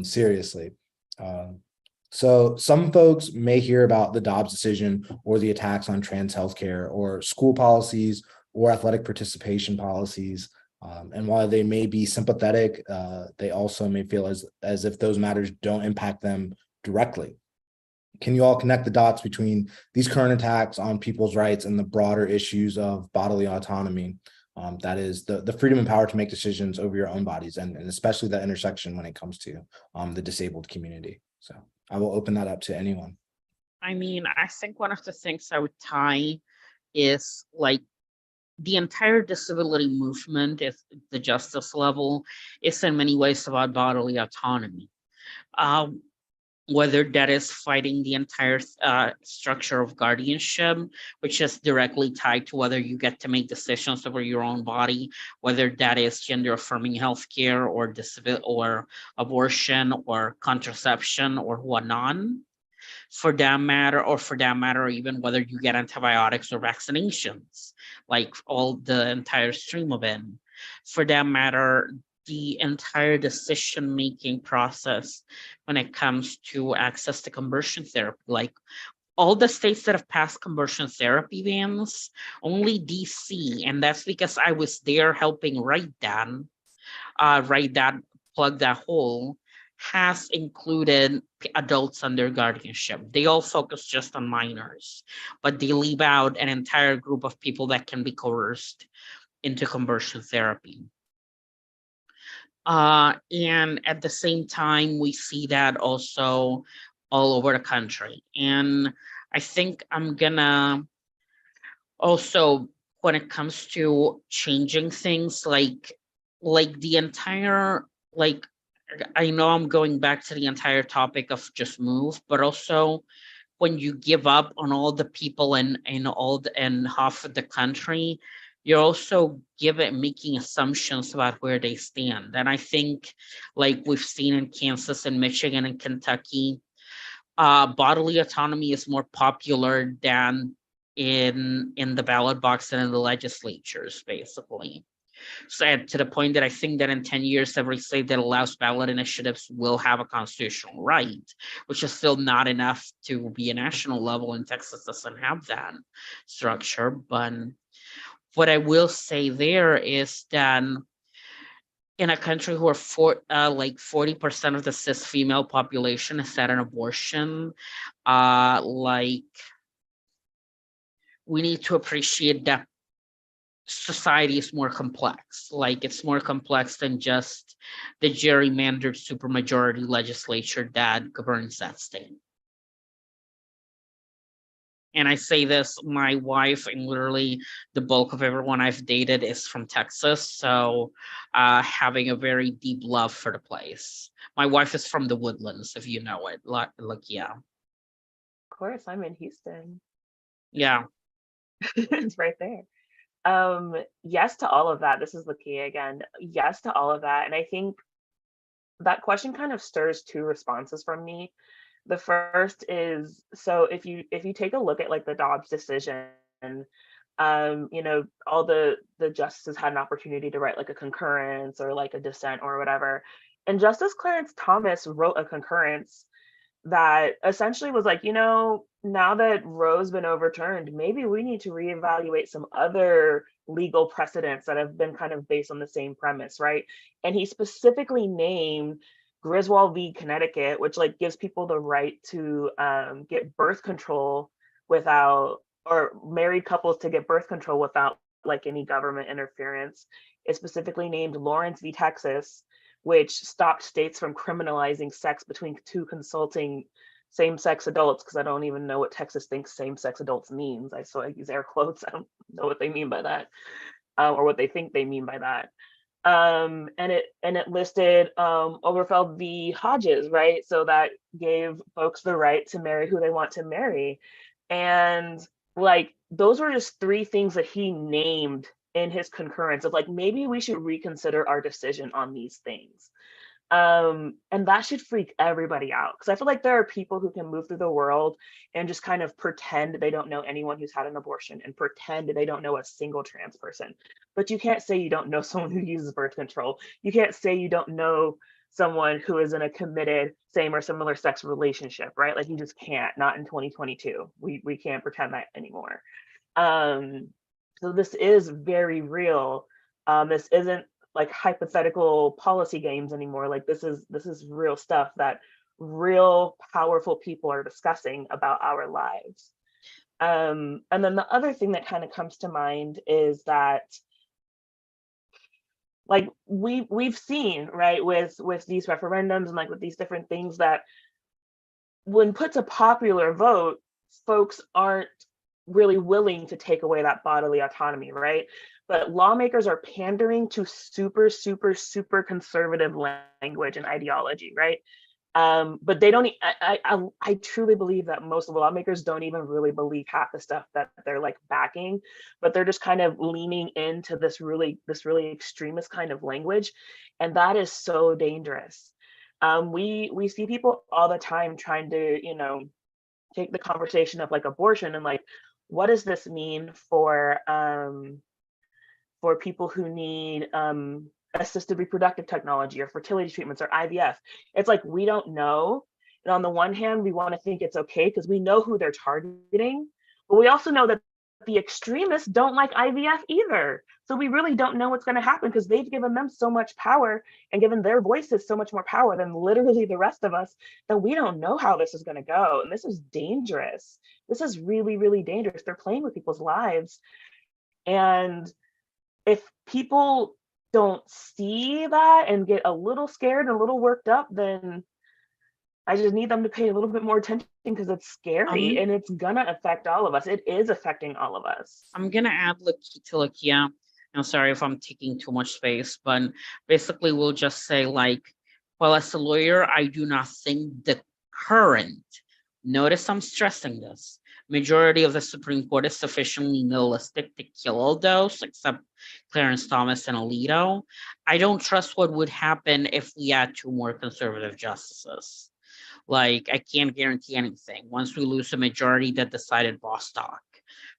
Speaker 1: seriously. So some folks may hear about the Dobbs decision or the attacks on trans healthcare or school policies or athletic participation policies. And while they may be sympathetic, they also may feel as if those matters don't impact them directly. Can you all connect the dots between these current attacks on people's rights and the broader issues of bodily autonomy? That is the freedom and power to make decisions over your own bodies, and especially that intersection when it comes to the disabled community. So I will open that up to anyone.
Speaker 5: I mean, I think one of the things I would tie is like the entire disability movement at the justice level is in many ways about bodily autonomy. Whether that is fighting the entire structure of guardianship, which is directly tied to whether you get to make decisions over your own body, whether that is gender affirming healthcare or or abortion or contraception or whatnot, for that matter, even whether you get antibiotics or vaccinations, like all the entire stream of it. For that matter, the entire decision-making process when it comes to access to conversion therapy, like all the states that have passed conversion therapy bans, only DC, and that's because I was there helping write that, plug that hole, has included adults under guardianship. They all focus just on minors, but they leave out an entire group of people that can be coerced into conversion therapy. And at the same time, we see that also all over the country. And I think I'm gonna also, when it comes to changing things, like the entire, like, I know I'm going back to the entire topic of just move, but also when you give up on all the people in half of the country, you're also making assumptions about where they stand. And I think, like we've seen in Kansas and Michigan and Kentucky, bodily autonomy is more popular than in the ballot box and in the legislatures, basically. So to the point that I think that in 10 years, every state that allows ballot initiatives will have a constitutional right, which is still not enough to be a national level, and Texas doesn't have that structure. But what I will say there is that in a country where 40% of the cis female population is at an abortion, like we need to appreciate that society is more complex. Like it's more complex than just the gerrymandered supermajority legislature that governs that state. And I say this, my wife and literally the bulk of everyone I've dated is from Texas. So having a very deep love for the place. My wife is from the Woodlands, if you know it. Like yeah.
Speaker 4: Of course, I'm in Houston.
Speaker 5: Yeah.
Speaker 4: It's right there. Yes to all of that. This is Lakia again. Yes to all of that. And I think that question kind of stirs two responses from me. The first is, so if you take a look at like the Dobbs decision, you know, all the justices had an opportunity to write like a concurrence or like a dissent or whatever. And Justice Clarence Thomas wrote a concurrence that essentially was like, you know, now that Roe's been overturned, maybe we need to reevaluate some other legal precedents that have been kind of based on the same premise, right? And he specifically named Griswold v. Connecticut, which like gives people the right to get birth control without, or married couples to get birth control without like any government interference. It specifically named Lawrence v. Texas, which stopped states from criminalizing sex between two consulting same-sex adults, because I don't even know what Texas thinks same-sex adults means. So I use air quotes. I don't know what they mean by that, or what they think they mean by that. And it listed Oberfeld v. Hodges, right? So that gave folks the right to marry who they want to marry. And like those were just three things that he named in his concurrence of like, maybe we should reconsider our decision on these things. And that should freak everybody out, because I feel like there are people who can move through the world and just kind of pretend they don't know anyone who's had an abortion and pretend they don't know a single trans person. But you can't say you don't know someone who uses birth control. You can't say you don't know someone who is in a committed same or similar sex relationship, right? Like you just can't, not in 2022. We can't pretend that anymore. So this is very real. This isn't like hypothetical policy games anymore. Like this is real stuff that real powerful people are discussing about our lives. And then the other thing that kind of comes to mind is that like we've seen, right, with these referendums and like with these different things, that when put to popular vote, folks aren't really willing to take away that bodily autonomy, right? But lawmakers are pandering to super, super, super conservative language and ideology, right? But they don't. I truly believe that most of the lawmakers don't even really believe half the stuff that they're like backing, but they're just kind of leaning into this really extremist kind of language, and that is so dangerous. We see people all the time trying to, you know, take the conversation of like abortion and like, what does this mean for people who need assisted reproductive technology or fertility treatments or IVF? It's like, we don't know. And on the one hand, we want to think it's okay because we know who they're targeting, but we also know that the extremists don't like IVF either. So we really don't know what's going to happen because they've given them so much power and given their voices so much more power than literally the rest of us, that we don't know how this is going to go. And this is dangerous. This is really, really dangerous. They're playing with people's lives. And if people don't see that and get a little scared and a little worked up, then I just need them to pay a little bit more attention, because it's scary and it's gonna affect all of us. It is affecting all of us.
Speaker 5: I'm gonna add to Lakia. I'm sorry if I'm taking too much space, but basically we'll just say like, well, as a lawyer, I do not think the current, notice I'm stressing this, Majority of the Supreme Court is sufficiently nihilistic to kill a dose, except Clarence Thomas and Alito. I don't trust what would happen if we had 2 more conservative justices. Like, I can't guarantee anything. Once we lose a majority that decided Bostock,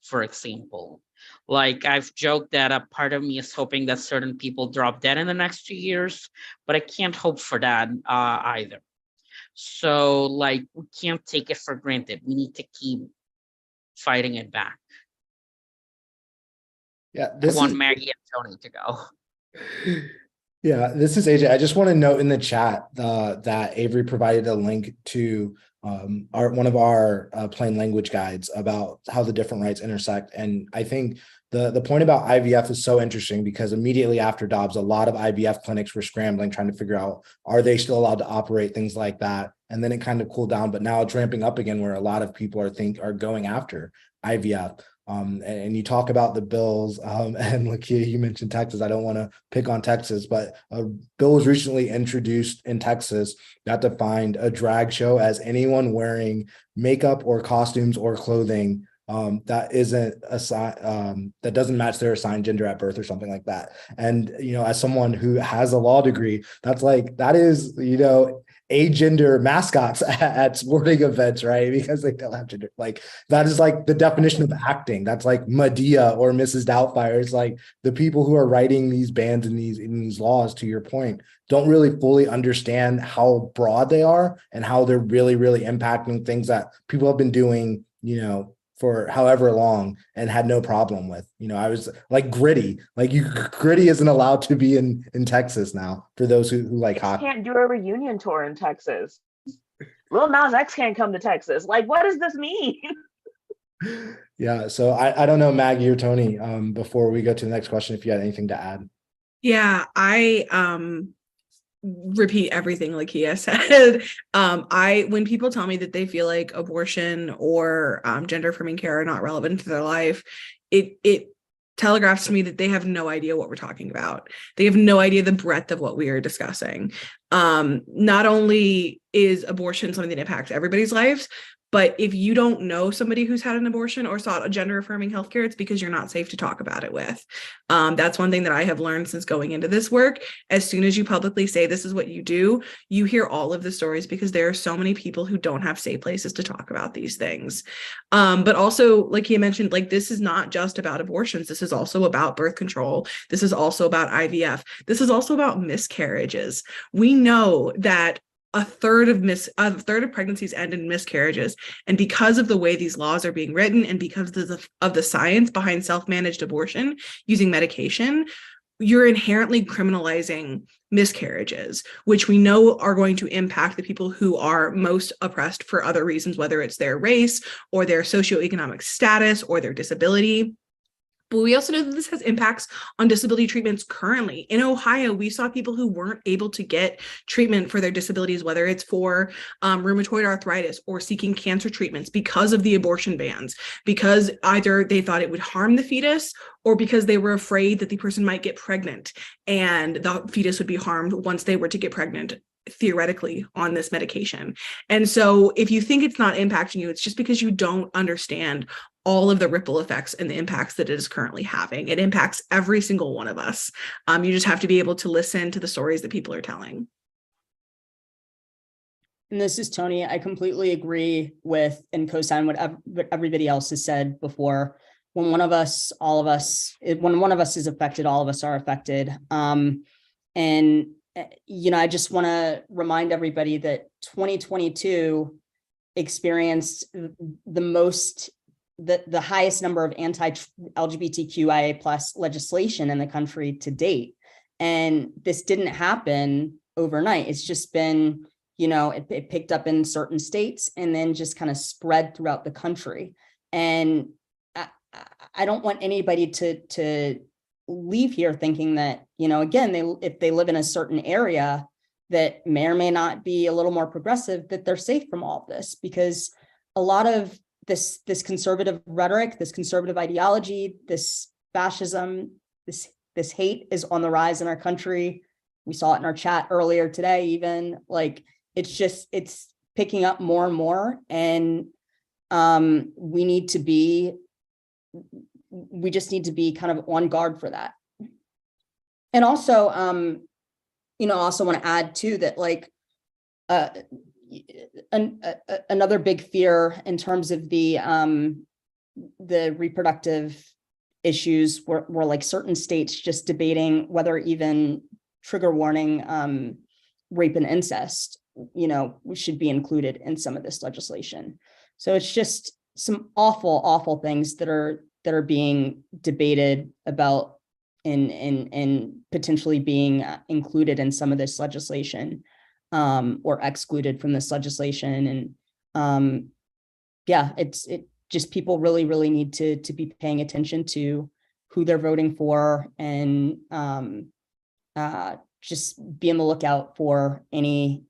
Speaker 5: for example. Like, I've joked that a part of me is hoping that certain people drop dead in the next 2 years, but I can't hope for that either. So, like, we can't take it for granted. We need to keep fighting it back.
Speaker 1: Yeah,
Speaker 5: I want Maggie and Tony to go.
Speaker 1: Yeah, this is AJ. I just want to note in the chat that Avery provided a link to one of our plain language guides about how the different rights intersect. And I think the point about IVF is so interesting because immediately after Dobbs, a lot of IVF clinics were scrambling, trying to figure out, are they still allowed to operate, things like that. And then it kind of cooled down, but now it's ramping up again where a lot of people are going after IVF. And you talk about the bills, and Lakia, you mentioned Texas. I don't want to pick on Texas, but a bill was recently introduced in Texas that defined a drag show as anyone wearing makeup or costumes or clothing that isn't that doesn't match their assigned gender at birth or something like that. And as someone who has a law degree, that is agender mascots at sporting events, right? Because they don't have gender. Like, that is like the definition of acting. That's like Medea or Mrs. Doubtfire. It's like the people who are writing these bans in these laws, to your point, don't really fully understand how broad they are and how they're really, really impacting things that people have been doing, for however long and had no problem with. I was like Gritty. Gritty isn't allowed to be in Texas now for those who like hockey.
Speaker 4: Can't do a reunion tour in Texas. Lil Nas X can't come to Texas. Like, what does this mean?
Speaker 1: Yeah, so I don't know, Maggie or Tony, before we go to the next question, if you had anything to add.
Speaker 3: Yeah, I repeat everything Lakia said. When people tell me that they feel like abortion or gender affirming care are not relevant to their life, it telegraphs to me that they have no idea what we're talking about. They have no idea the breadth of what we are discussing. Not only is abortion something that impacts everybody's lives, but if you don't know somebody who's had an abortion or sought a gender affirming healthcare, it's because you're not safe to talk about it with. That's one thing that I have learned since going into this work. As soon as you publicly say this is what you do, you hear all of the stories because there are so many people who don't have safe places to talk about these things. But also, like he mentioned, this is not just about abortions. This is also about birth control. This is also about IVF. This is also about miscarriages. We know that a third of pregnancies end in miscarriages. And because of the way these laws are being written and because of the science behind self-managed abortion using medication, you're inherently criminalizing miscarriages, which we know are going to impact the people who are most oppressed for other reasons, whether it's their race or their socioeconomic status or their disability. But we also know that this has impacts on disability treatments currently. In Ohio, we saw people who weren't able to get treatment for their disabilities, whether it's for rheumatoid arthritis or seeking cancer treatments because of the abortion bans, because either they thought it would harm the fetus or because they were afraid that the person might get pregnant and the fetus would be harmed once they were to get pregnant, theoretically, on this medication. And so if you think it's not impacting you, it's just because you don't understand all of the ripple effects and the impacts that it is currently having. It impacts every single one of us. You just have to be able to listen to the stories that people are telling.
Speaker 2: And this is Tony. I completely agree with and co-sign what everybody else has said before. When one of us, when one of us is affected, all of us are affected. And I just want to remind everybody that 2022 experienced the highest number of anti-LGBTQIA plus legislation in the country to date. And this didn't happen overnight. It's just been, it picked up in certain states and then just kind of spread throughout the country. And I don't want anybody to leave here thinking that, again, if they live in a certain area that may or may not be a little more progressive, that they're safe from all of this, because a lot of this conservative rhetoric, this conservative ideology, this fascism, this hate is on the rise in our country. We saw it in our chat earlier today, even it's picking up more and more. And we just need to be kind of on guard for that. And also, also want to add too that like another big fear in terms of the reproductive issues were like certain states just debating whether even trigger warning rape and incest, should be included in some of this legislation. So it's just some awful things that are being debated about and potentially being included in some of this legislation, or excluded from this legislation. And it just people really need to be paying attention to who they're voting for, and just be on the lookout for any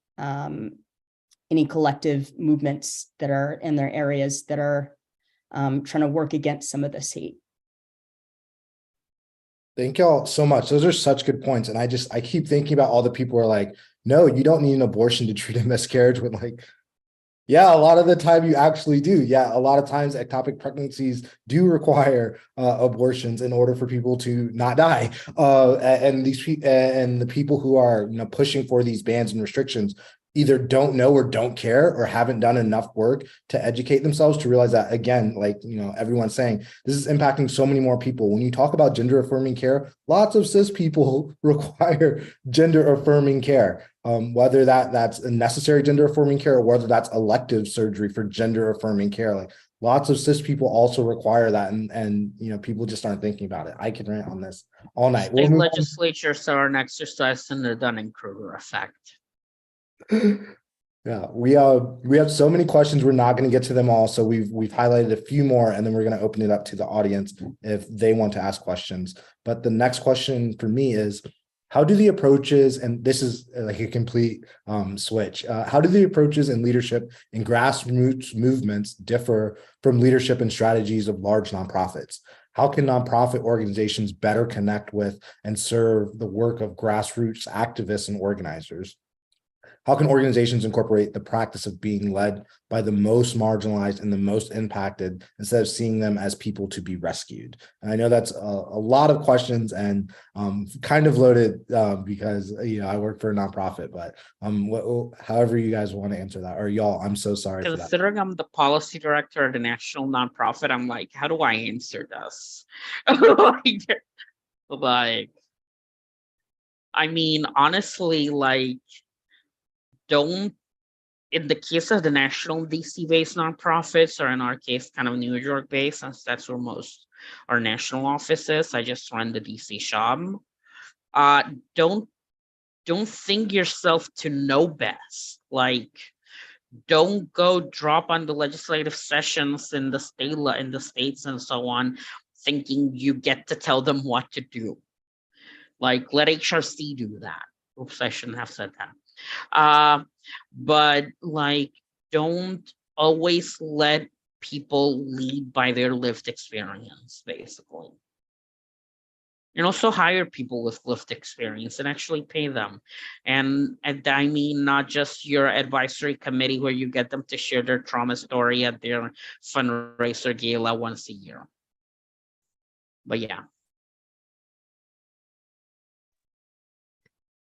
Speaker 2: collective movements that are in their areas that are trying to work against some of this hate.
Speaker 1: Thank y'all so much. Those are such good points. And I keep thinking about all the people who are like, no, you don't need an abortion to treat a miscarriage, with like, yeah, a lot of the time you actually do. Yeah, a lot of times ectopic pregnancies do require abortions in order for people to not die. And the people who are pushing for these bans and restrictions either don't know or don't care or haven't done enough work to educate themselves to realize that, again, like everyone's saying, this is impacting so many more people. When you talk about gender affirming care, lots of cis people require gender affirming care. Whether that's a necessary gender affirming care or whether that's elective surgery for gender affirming care, like lots of cis people also require that, and people just aren't thinking about it. I can rant on this all night.
Speaker 5: State legislatures are an exercise in the Dunning-Kruger effect.
Speaker 1: Yeah, we have so many questions. We're not going to get to them all, so we've highlighted a few more, and then we're going to open it up to the audience if they want to ask questions. But the next question for me is, how do the approaches, and this is like a complete switch, how do the approaches and leadership in grassroots movements differ from leadership and strategies of large nonprofits? How can nonprofit organizations better connect with and serve the work of grassroots activists and organizers? How can organizations incorporate the practice of being led by the most marginalized and the most impacted instead of seeing them as people to be rescued? And I know that's a lot of questions and kind of loaded because I work for a nonprofit, but however you guys want to answer that, or y'all, I'm so sorry for that.
Speaker 5: Considering I'm the policy director at a national nonprofit, I'm like, how do I answer this? Like, I mean, honestly, like, don't, in the case of the national DC-based nonprofits, or in our case, kind of New York-based, since that's where most our national office is, I just run the DC shop. Don't think yourself to know best. Like, don't go drop on the legislative sessions in the states and so on, thinking you get to tell them what to do. Like, let HRC do that. Oops, I shouldn't have said that. But like, don't always let people lead by their lived experience, basically. And also hire people with lived experience and actually pay them. And I mean, not just your advisory committee where you get them to share their trauma story at their fundraiser gala once a year. But yeah.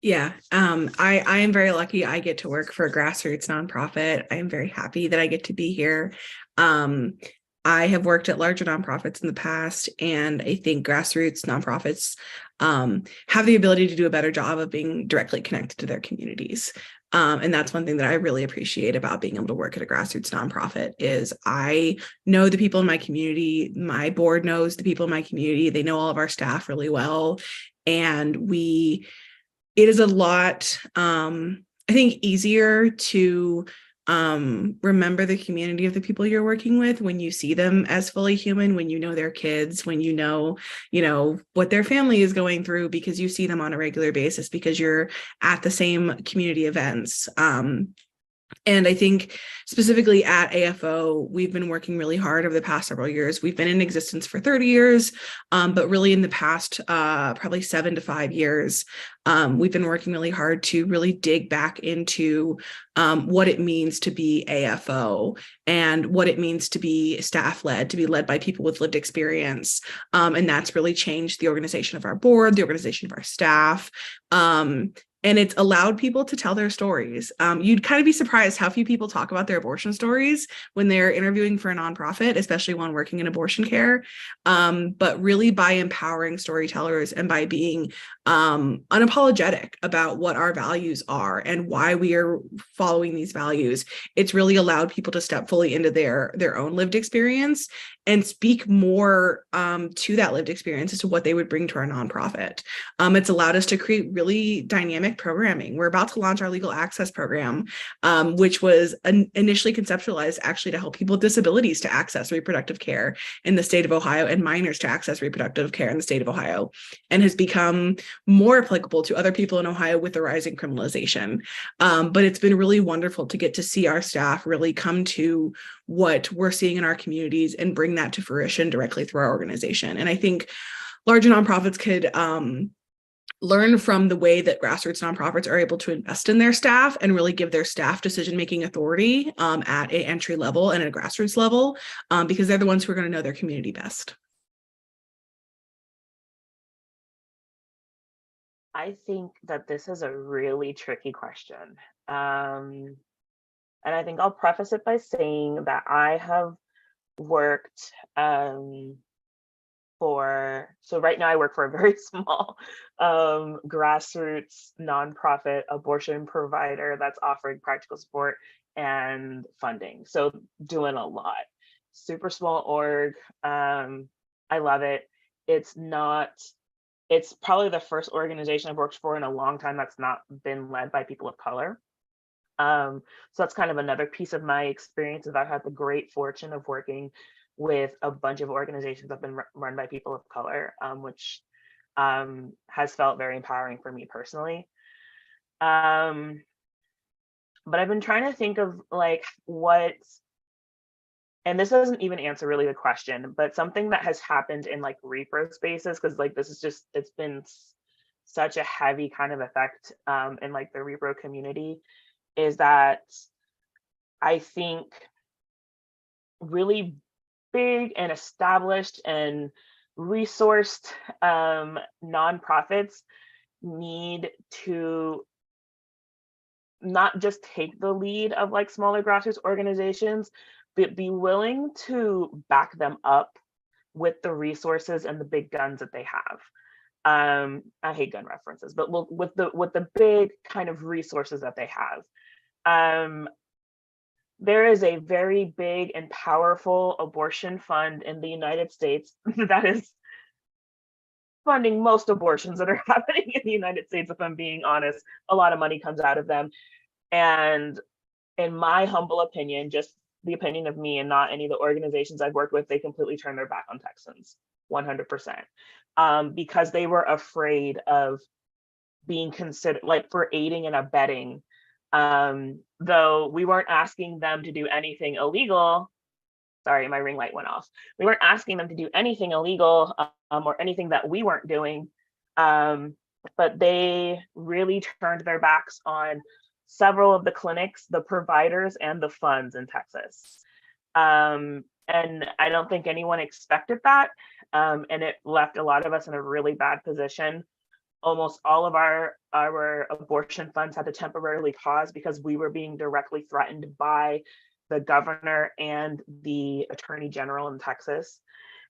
Speaker 3: Yeah, I am very lucky. I get to work for a grassroots nonprofit. I am very happy that I get to be here. I have worked at larger nonprofits in the past, and I think grassroots nonprofits have the ability to do a better job of being directly connected to their communities. And that's one thing that I really appreciate about being able to work at a grassroots nonprofit is I know the people in my community. My board knows the people in my community. They know all of our staff really well, and it is a lot, I think, easier to remember the community of the people you're working with when you see them as fully human, when you know their kids, when you know what their family is going through, because you see them on a regular basis, because you're at the same community events. And I think specifically at AFO, we've been working really hard over the past several years. We've been in existence for 30 years, but really in the past, probably 7 to 5 years, we've been working really hard to really dig back into what it means to be AFO and what it means to be staff-led, to be led by people with lived experience. And that's really changed the organization of our board, the organization of our staff. And it's allowed people to tell their stories. You'd kind of be surprised how few people talk about their abortion stories when they're interviewing for a nonprofit, especially one working in abortion care. But really by empowering storytellers and by being unapologetic about what our values are and why we are following these values, it's really allowed people to step fully into their own lived experience and speak more to that lived experience as to what they would bring to our nonprofit. It's allowed us to create really dynamic programming. We're about to launch our legal access program, which was initially conceptualized actually to help people with disabilities to access reproductive care in the state of Ohio and minors to access reproductive care in the state of Ohio, and has become more applicable to other people in Ohio with the rising criminalization. But it's been really wonderful to get to see our staff really come to what we're seeing in our communities and bring that to fruition directly through our organization. And I think larger nonprofits could learn from the way that grassroots nonprofits are able to invest in their staff and really give their staff decision-making authority at an entry level and at a grassroots level, because they're the ones who are going to know their community best.
Speaker 4: I think that this is a really tricky question. And I think I'll preface it by saying that I have worked so right now I work for a very small grassroots nonprofit abortion provider that's offering practical support and funding. So doing a lot. Super small org. I love it. It's probably the first organization I've worked for in a long time that's not been led by people of color. So that's kind of another piece of my experience, is I've had the great fortune of working with a bunch of organizations that have been run by people of color, which has felt very empowering for me personally. But I've been trying to think of like and this doesn't even answer really the question, but something that has happened in like repro spaces, because like this is just, it's been such a heavy kind of effect in like the repro community, is that I think really big and established and resourced nonprofits need to not just take the lead of like smaller grassroots organizations, but be willing to back them up with the resources and the big guns that they have. I hate gun references, but with the big kind of resources that they have. There is a very big and powerful abortion fund in the United States that is funding most abortions that are happening in the United States, if I'm being honest. A lot of money comes out of them. And in my humble opinion, just the opinion of me and not any of the organizations I've worked with, they completely turned their back on Texans, 100%, because they were afraid of being considered like for aiding and abetting. Though we weren't asking them to do anything illegal. Sorry, my ring light went off. We weren't asking them to do anything illegal or anything that we weren't doing. But they really turned their backs on several of the clinics, the providers, and the funds in Texas. And I don't think anyone expected that. And it left a lot of us in a really bad position. Almost all of our abortion funds had to temporarily pause because we were being directly threatened by the governor and the attorney general in Texas.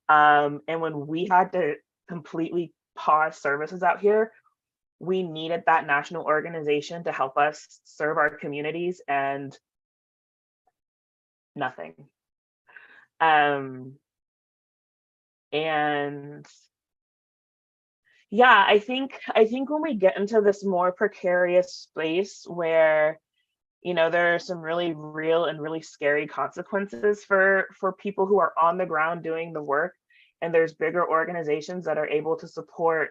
Speaker 4: And when we had to completely pause services out here, we needed that national organization to help us serve our communities, and nothing. And yeah, I think when we get into this more precarious space where, you know, there are some really real and really scary consequences for people who are on the ground doing the work, and there's bigger organizations that are able to support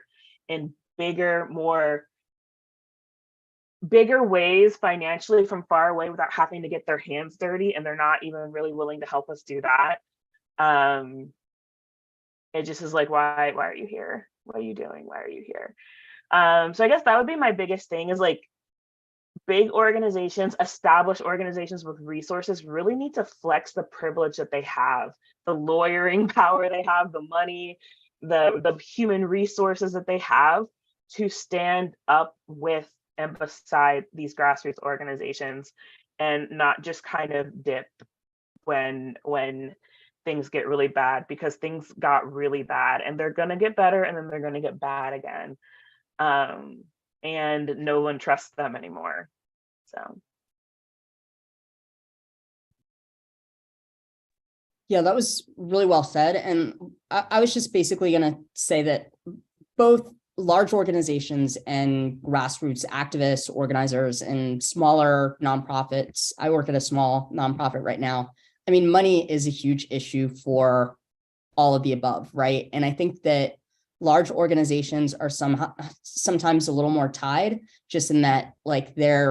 Speaker 4: in bigger, more bigger ways financially from far away without having to get their hands dirty, and they're not even really willing to help us do that. It just is like, why are you here? What are you doing? Why are you here? So I guess that would be my biggest thing, is like, big organizations, established organizations with resources really need to flex the privilege that they have, the lawyering power they have, the money, the human resources that they have to stand up with and beside these grassroots organizations, and not just kind of dip when things get really bad, because things got really bad and they're going to get better and then they're going to get bad again. And no one trusts them anymore. So.
Speaker 2: Yeah, that was really well said. And I was just basically going to say that both large organizations and grassroots activists, organizers, and smaller nonprofits. I work at a small nonprofit right now. I mean, money is a huge issue for all of the above, right? And I think that large organizations are sometimes a little more tied, just in that, like, they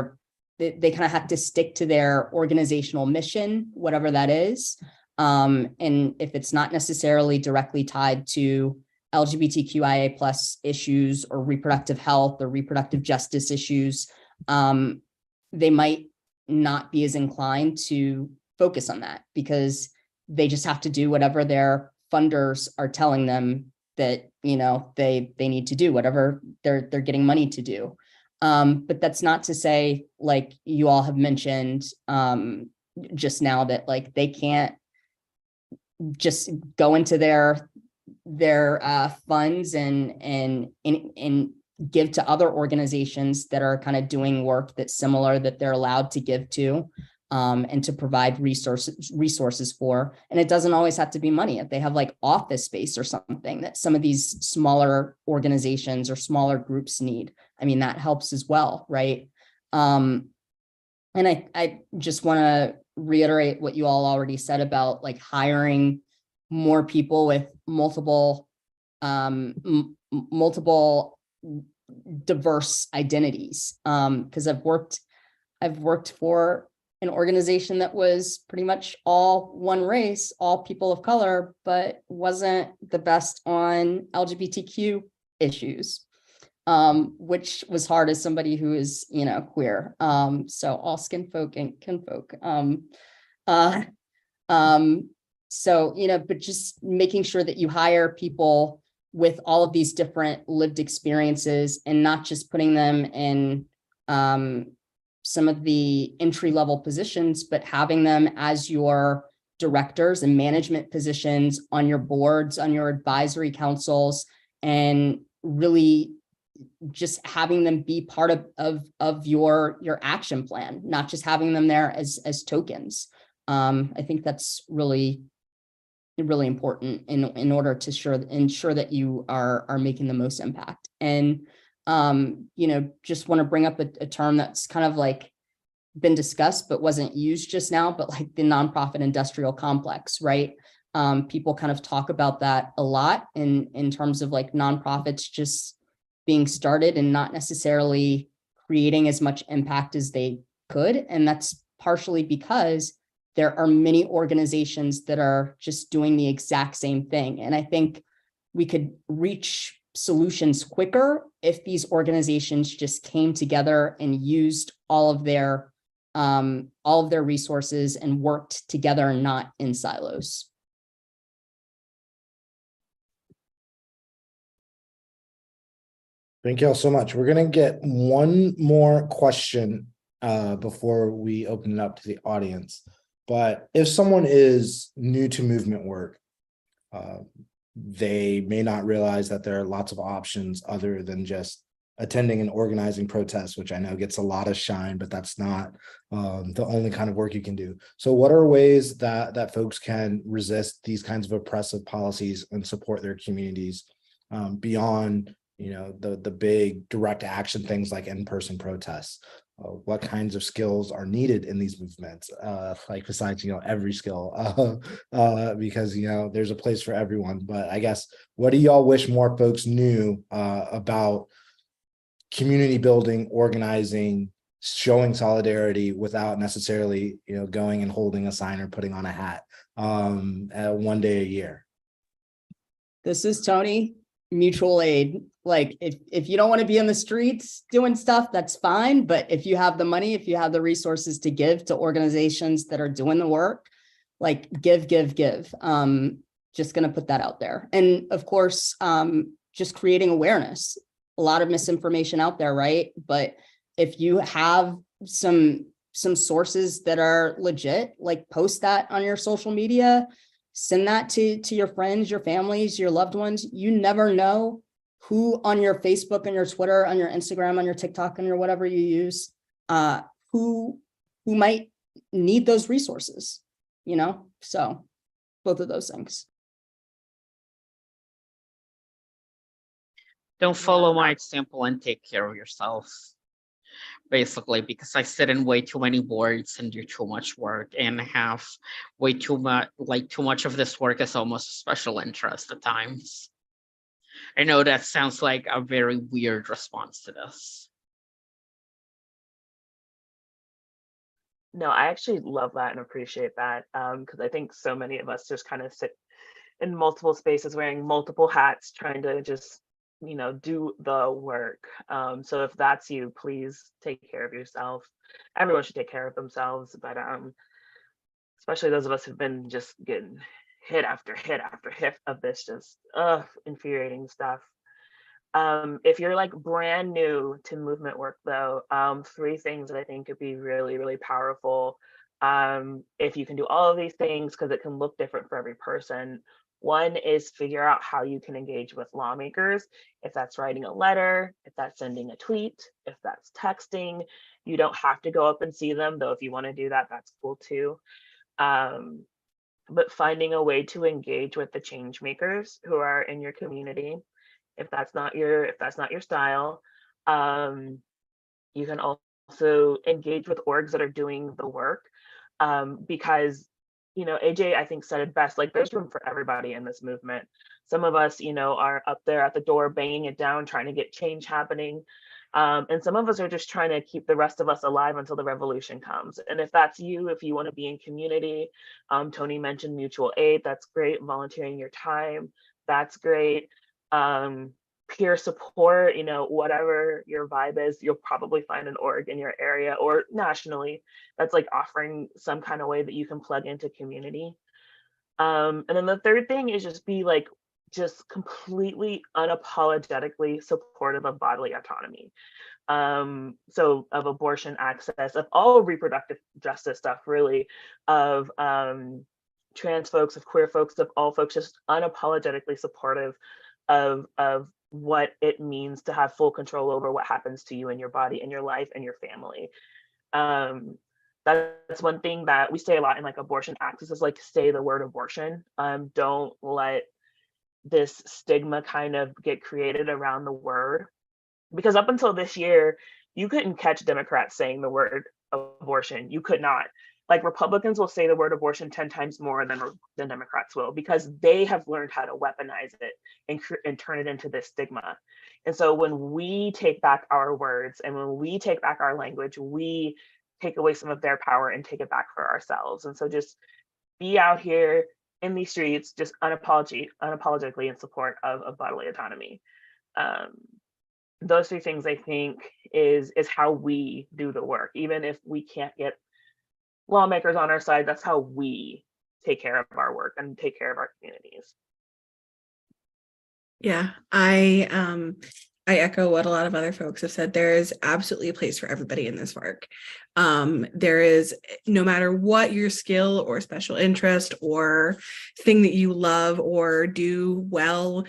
Speaker 2: kind of have to stick to their organizational mission, whatever that is. And if it's not necessarily directly tied to LGBTQIA plus issues or reproductive health or reproductive justice issues, they might not be as inclined to focus on that, because they just have to do whatever their funders are telling them that, you know, they need to do, whatever they're getting money to do. But that's not to say, like you all have mentioned just now, that like they can't just go into their funds and give to other organizations that are kind of doing work that's similar, that they're allowed to give to, and to provide resources for. And it doesn't always have to be money. If they have like office space or something that some of these smaller organizations or smaller groups need, I mean, that helps as well, right? And I just want to reiterate what you all already said about like hiring more people with multiple diverse identities. Because I've worked for an organization that was pretty much all one race, all people of color, but wasn't the best on LGBTQ issues, which was hard as somebody who is, you know, queer. So all skin folk and kinfolk. So, you know, but just making sure that you hire people with all of these different lived experiences, and not just putting them in some of the entry-level positions, but having them as your directors and management positions on your boards, on your advisory councils, and really just having them be part of your action plan, not just having them there as tokens. I think that's really important in order to ensure that you are making the most impact. And you know, just want to bring up a term that's kind of like been discussed but wasn't used just now, but like the nonprofit industrial complex, right? People kind of talk about that a lot in terms of like nonprofits just being started and not necessarily creating as much impact as they could. And that's partially because there are many organizations that are just doing the exact same thing. And I think we could reach solutions quicker if these organizations just came together and used all of their resources and worked together and not in silos.
Speaker 1: Thank you all so much. We're going to get one more question before we open it up to the audience. But if someone is new to movement work, they may not realize that there are lots of options other than just attending and organizing protests, which I know gets a lot of shine, but that's not the only kind of work you can do. So what are ways that folks can resist these kinds of oppressive policies and support their communities beyond, you know, the big direct action things like in-person protests? What kinds of skills are needed in these movements, like besides, you know, every skill, because, you know, there's a place for everyone. But I guess, what do y'all wish more folks knew about community building, organizing, showing solidarity without necessarily, going and holding a sign or putting on a hat, one day a year.
Speaker 2: This is Tony, mutual aid. Like if you don't want to be in the streets doing stuff, that's fine. But if you have the money, if you have the resources to give to organizations that are doing the work, like give. Just going to put that out there. And of course, just creating awareness. A lot of misinformation out there, right? But if you have some sources that are legit, like post that on your social media, send that to your friends, your families, your loved ones. You never know who on your Facebook, on your Twitter, on your Instagram, on your TikTok, on your whatever you use, who might need those resources, So both of those things.
Speaker 5: Don't follow my example and take care of yourself. Basically, because I sit in way too many boards and do too much work and have way too much of this work is almost a special interest at times. I know that sounds like a very weird response to this.
Speaker 4: No, I actually love that and appreciate that, because I think so many of us just kind of sit in multiple spaces wearing multiple hats, trying to just do the work. So if that's you, please take care of yourself. Everyone should take care of themselves, but especially those of us who've been just getting hit after hit after hit of this just infuriating stuff. If you're like brand new to movement work though, 3 things that I think could be really, really powerful. If you can do all of these things, because it can look different for every person. One is figure out how you can engage with lawmakers. If that's writing a letter, if that's sending a tweet, if that's texting, you don't have to go up and see them, though if you want to do that, that's cool too. But finding a way to engage with the change makers who are in your community. If that's not your style, you can also engage with orgs that are doing the work, because AJ, I think, said it best, like there's room for everybody in this movement. Some of us, are up there at the door banging it down, trying to get change happening. And some of us are just trying to keep the rest of us alive until the revolution comes. And if that's you, if you want to be in community, Tony mentioned mutual aid, that's great. Volunteering your time, that's great. Peer support, whatever your vibe is, you'll probably find an org in your area or nationally that's like offering some kind of way that you can plug into community. And then the third thing is just be like just completely unapologetically supportive of bodily autonomy. So of abortion access, of all reproductive justice stuff, really, of trans folks, of queer folks, of all folks, just unapologetically supportive of what it means to have full control over what happens to you in your body and your life and your family. That's one thing that we say a lot in like abortion access is like say the word abortion. Don't let this stigma kind of get created around the word, because up until this year, you couldn't catch Democrats saying the word abortion. You could not. Like Republicans will say the word abortion 10 times more than Democrats will, because they have learned how to weaponize it and turn it into this stigma. And so when we take back our words and when we take back our language, we take away some of their power and take it back for ourselves. And so just be out here in these streets, just unapologetically in support of bodily autonomy. Those 3 things I think is how we do the work. Even if we can't get lawmakers on our side, that's how we take care of our work and take care of our communities.
Speaker 3: Yeah, I echo what a lot of other folks have said. There is absolutely a place for everybody in this work. There is, no matter what your skill or special interest or thing that you love or do well,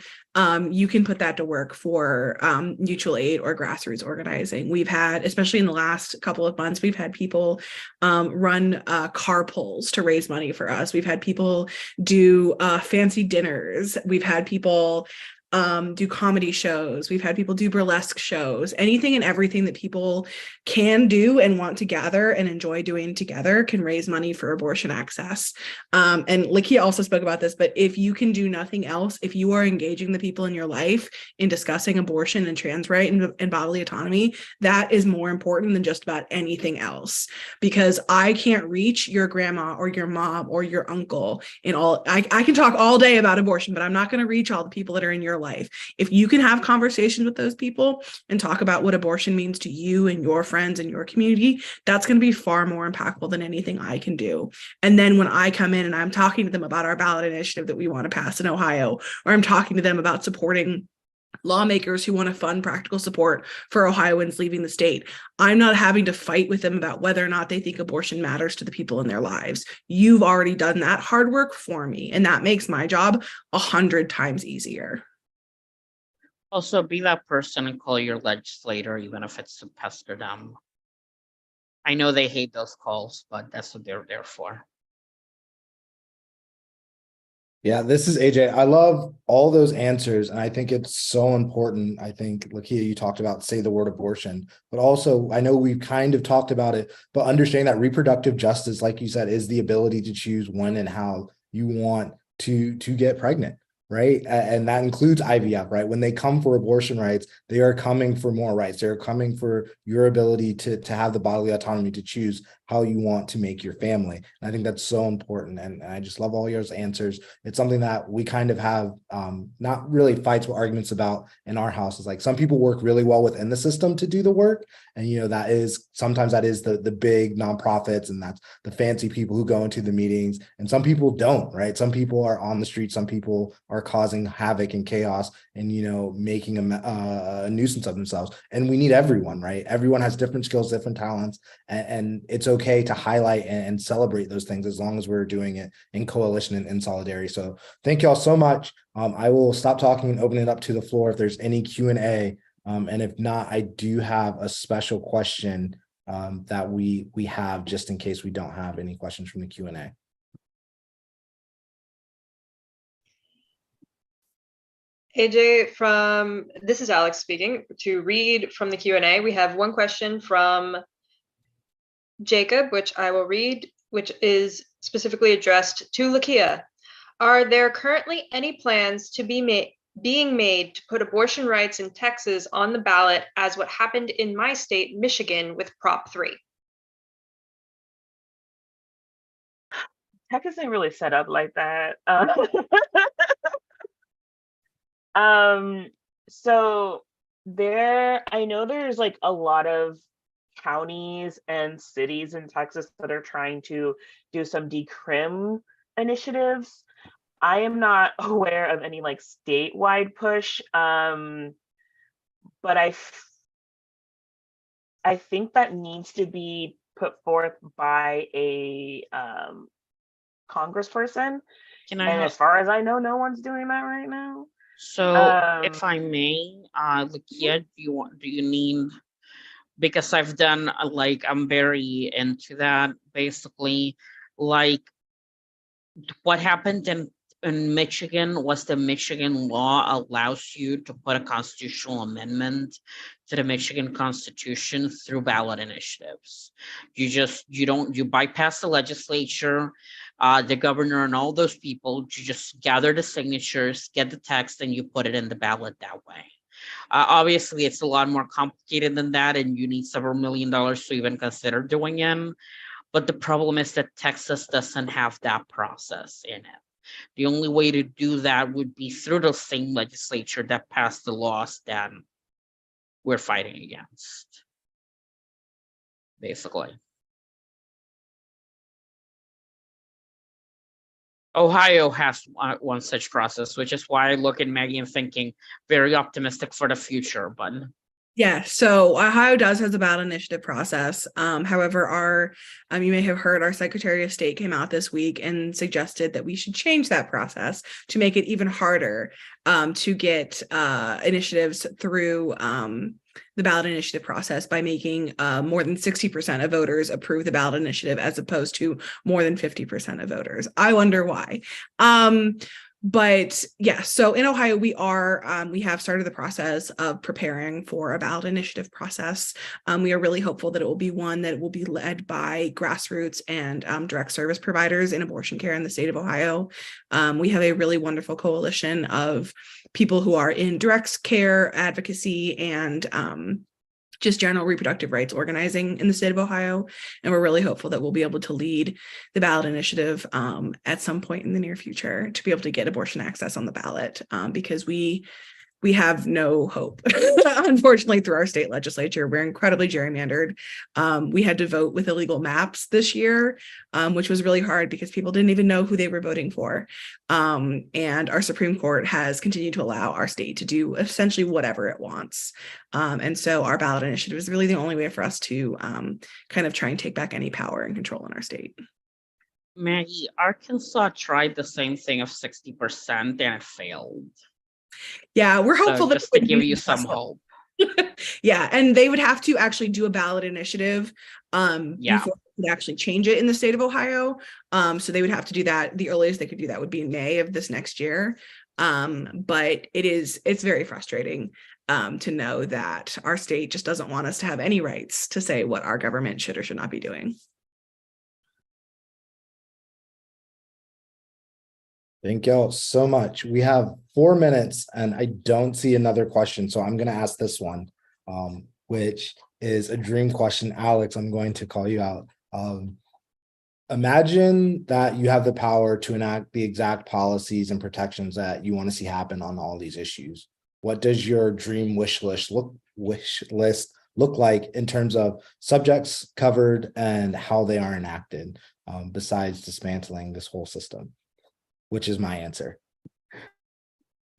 Speaker 3: you can put that to work for mutual aid or grassroots organizing. We've had, especially in the last couple of months, we've had people run car pulls to raise money for us. We've had people do fancy dinners. We've had people do comedy shows. We've had people do burlesque shows. Anything and everything that people can do and want to gather and enjoy doing together can raise money for abortion access. And Lakia also spoke about this, but if you can do nothing else, if you are engaging the people in your life in discussing abortion and trans right and bodily autonomy, that is more important than just about anything else. Because I can't reach your grandma or your mom or your uncle in all, I can talk all day about abortion, but I'm not going to reach all the people that are in your life. If you can have conversations with those people and talk about what abortion means to you and your friends and your community, that's going to be far more impactful than anything I can do. And then when I come in and I'm talking to them about our ballot initiative that we want to pass in Ohio, or I'm talking to them about supporting lawmakers who want to fund practical support for Ohioans leaving the state, I'm not having to fight with them about whether or not they think abortion matters to the people in their lives. You've already done that hard work for me, and that makes my job 100 times easier.
Speaker 5: Also, be that person and call your legislator, even if it's to pester them. I know they hate those calls, but that's what they're there for.
Speaker 1: Yeah, this is AJ. I love all those answers, and I think it's so important. I think, Lakia, you talked about say the word abortion, but also I know we've kind of talked about it, but understanding that reproductive justice, like you said, is the ability to choose when and how you want to get pregnant, right? And that includes IVF, right? When they come for abortion rights, they are coming for more rights. They're coming for your ability to have the bodily autonomy to choose how you want to make your family. And I think that's so important. And I just love all your answers. It's something that we kind of have not really fights or arguments about in our house. Is like some people work really well within the system to do the work. And, you know, that is sometimes that is the big nonprofits, and that's the fancy people who go into the meetings. And some people don't, right? Some people are on the street. Some people are causing havoc and chaos and, you know, making a nuisance of themselves. And we need everyone, right? Everyone has different skills, different talents, and it's okay to highlight and celebrate those things as long as we're doing it in coalition and in solidarity. So thank you all so much. I will stop talking and open it up to the floor if there's any Q&A. And if not, I do have a special question that we have just in case we don't have any questions from the Q&A.
Speaker 6: AJ, this is Alex speaking. To read from the Q&A, we have one question from Jacob, which I will read, which is specifically addressed to Lakia. Are there currently any plans to be being made to put abortion rights in Texas on the ballot as what happened in my state, Michigan, with Prop 3?
Speaker 4: Texas isn't really set up like that. So I know there's like a lot of counties and cities in Texas that are trying to do some decrim initiatives. I am not aware of any like statewide push, but I think that needs to be put forth by a congressperson. And as far as I know, no one's doing that right now.
Speaker 5: So if I may, Lakia, do you need, because I've done like, I'm very into that, basically, like what happened in Michigan was the Michigan law allows you to put a constitutional amendment to the Michigan Constitution through ballot initiatives. You bypass the legislature, the governor and all those people. You just gather the signatures, get the text, and you put it in the ballot that way. Obviously, it's a lot more complicated than that, and you need several $1 million to even consider doing it. But the problem is that Texas doesn't have that process in it. The only way to do that would be through the same legislature that passed the laws that we're fighting against, basically. Ohio has one such process, which is why I look at Maggie and thinking very optimistic for the future, but
Speaker 3: yeah, so Ohio has a ballot initiative process. However, you may have heard our Secretary of State came out this week and suggested that we should change that process to make it even harder to get initiatives through the ballot initiative process by making more than 60% of voters approve the ballot initiative as opposed to more than 50% of voters. I wonder why. But yeah, so in Ohio, we have started the process of preparing for a ballot initiative process. We are really hopeful that it will be one that will be led by grassroots and direct service providers in abortion care in the state of Ohio. We have a really wonderful coalition of people who are in direct care, advocacy, and just general reproductive rights organizing in the state of Ohio. And we're really hopeful that we'll be able to lead the ballot initiative at some point in the near future to be able to get abortion access on the ballot, because we have no hope, unfortunately, through our state legislature. We're incredibly gerrymandered. We had to vote with illegal maps this year, which was really hard because people didn't even know who they were voting for. And our Supreme Court has continued to allow our state to do essentially whatever it wants. And so our ballot initiative is really the only way for us to kind of try and take back any power and control in our state.
Speaker 5: Maggie, Arkansas tried the same thing of 60% and it failed.
Speaker 3: Yeah, we're hopeful
Speaker 5: So just to give you some hope.
Speaker 3: Yeah, and they would have to actually do a ballot initiative before they could actually change it in the state of Ohio. So they would have to do that. The earliest they could do that would be in May of this next year. But it's very frustrating to know that our state just doesn't want us to have any rights to say what our government should or should not be doing.
Speaker 1: Thank y'all so much. We have 4 minutes and I don't see another question. So I'm going to ask this one, which is a dream question. Alex, I'm going to call you out. Imagine that you have the power to enact the exact policies and protections that you want to see happen on all these issues. What does your dream wish list look like in terms of subjects covered and how they are enacted, besides dismantling this whole system? Which is my answer.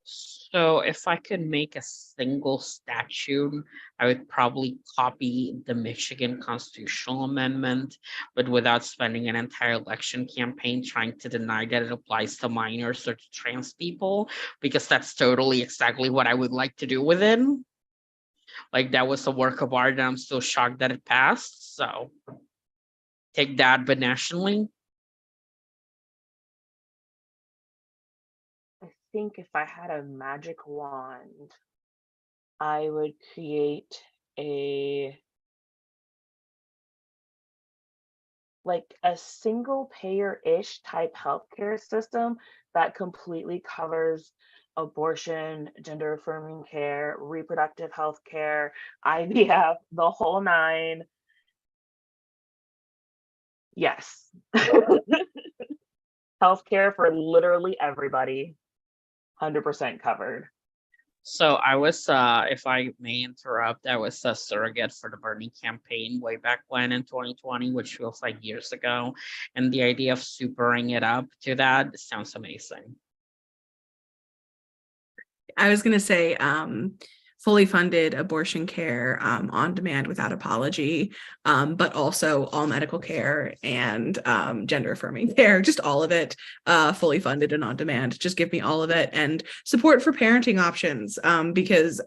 Speaker 5: So if I could make a single statute, I would probably copy the Michigan constitutional amendment, but without spending an entire election campaign trying to deny that it applies to minors or to trans people, because that's totally exactly what I would like to do with it. Like, that was a work of art and I'm still shocked that it passed. So take that, but nationally.
Speaker 4: I think if I had a magic wand, I would create a single payer-ish type healthcare system that completely covers abortion, gender affirming care, reproductive health care, IVF, the whole nine. Yes. Healthcare for literally everybody. 100% covered.
Speaker 5: So I was, if I may interrupt, I was a surrogate for the Bernie campaign way back when in 2020, which feels like years ago. And the idea of supering it up to that sounds amazing.
Speaker 3: I was going to say fully funded abortion care on demand without apology, but also all medical care and gender affirming care, just all of it fully funded and on demand. Just give me all of it, and support for parenting options, because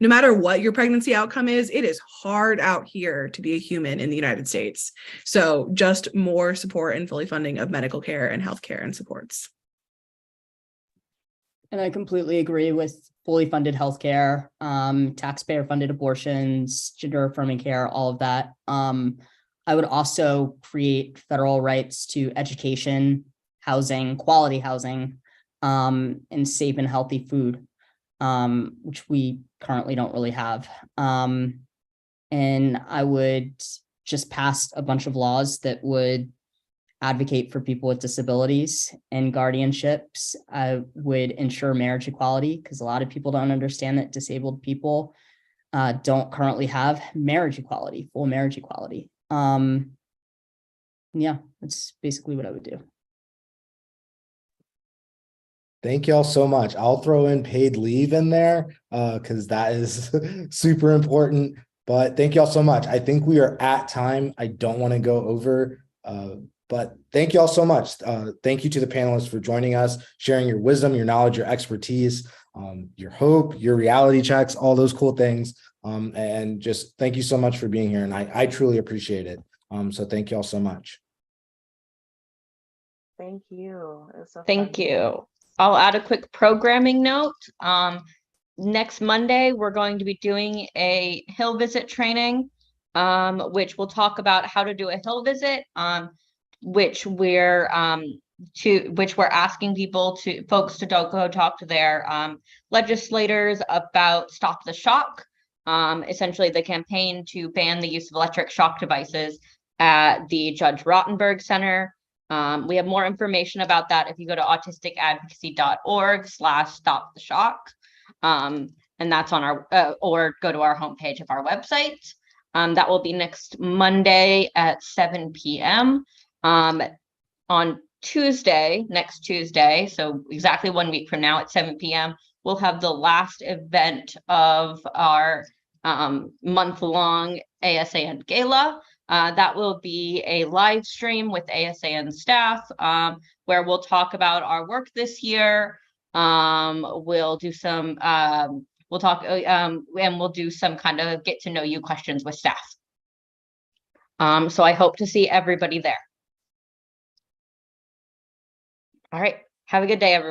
Speaker 3: no matter what your pregnancy outcome is, it is hard out here to be a human in the United States. So just more support and fully funding of medical care and healthcare and supports.
Speaker 2: And I completely agree with fully funded healthcare, taxpayer funded abortions, gender affirming care, all of that. I would also create federal rights to education, housing, quality housing, and safe and healthy food, which we currently don't really have. And I would just pass a bunch of laws that would advocate for people with disabilities and guardianships. I would ensure marriage equality, because a lot of people don't understand that disabled people don't currently have marriage equality, full marriage equality. Yeah, that's basically what I would do.
Speaker 1: Thank y'all so much. I'll throw in paid leave in there because that is super important. But thank y'all so much. I think we are at time. I don't want to go over. But thank you all so much. Thank you to the panelists for joining us, sharing your wisdom, your knowledge, your expertise, your hope, your reality checks, all those cool things. And just thank you so much for being here. And I truly appreciate it. So thank you all so much.
Speaker 4: Thank you. It was so
Speaker 6: Thank
Speaker 4: fun.
Speaker 6: you.
Speaker 7: I'll add a quick programming note. Next Monday, we're going to be doing a hill visit training, which will talk about how to do a hill visit, which we're asking folks to go talk to their legislators about Stop the Shock, essentially the campaign to ban the use of electric shock devices at the Judge Rottenberg Center. We have more information about that if you go to autisticadvocacy.org/stop-the-shock. And that's on our, or go to our homepage of our website. That will be next Monday at 7 p.m. On Tuesday, next Tuesday, so exactly 1 week from now at 7 p.m., we'll have the last event of our month-long ASAN Gala. That will be a live stream with ASAN staff, where we'll talk about our work this year. We'll do some, and we'll do some kind of get to know you questions with staff. So I hope to see everybody there. All right. Have a good day, everyone.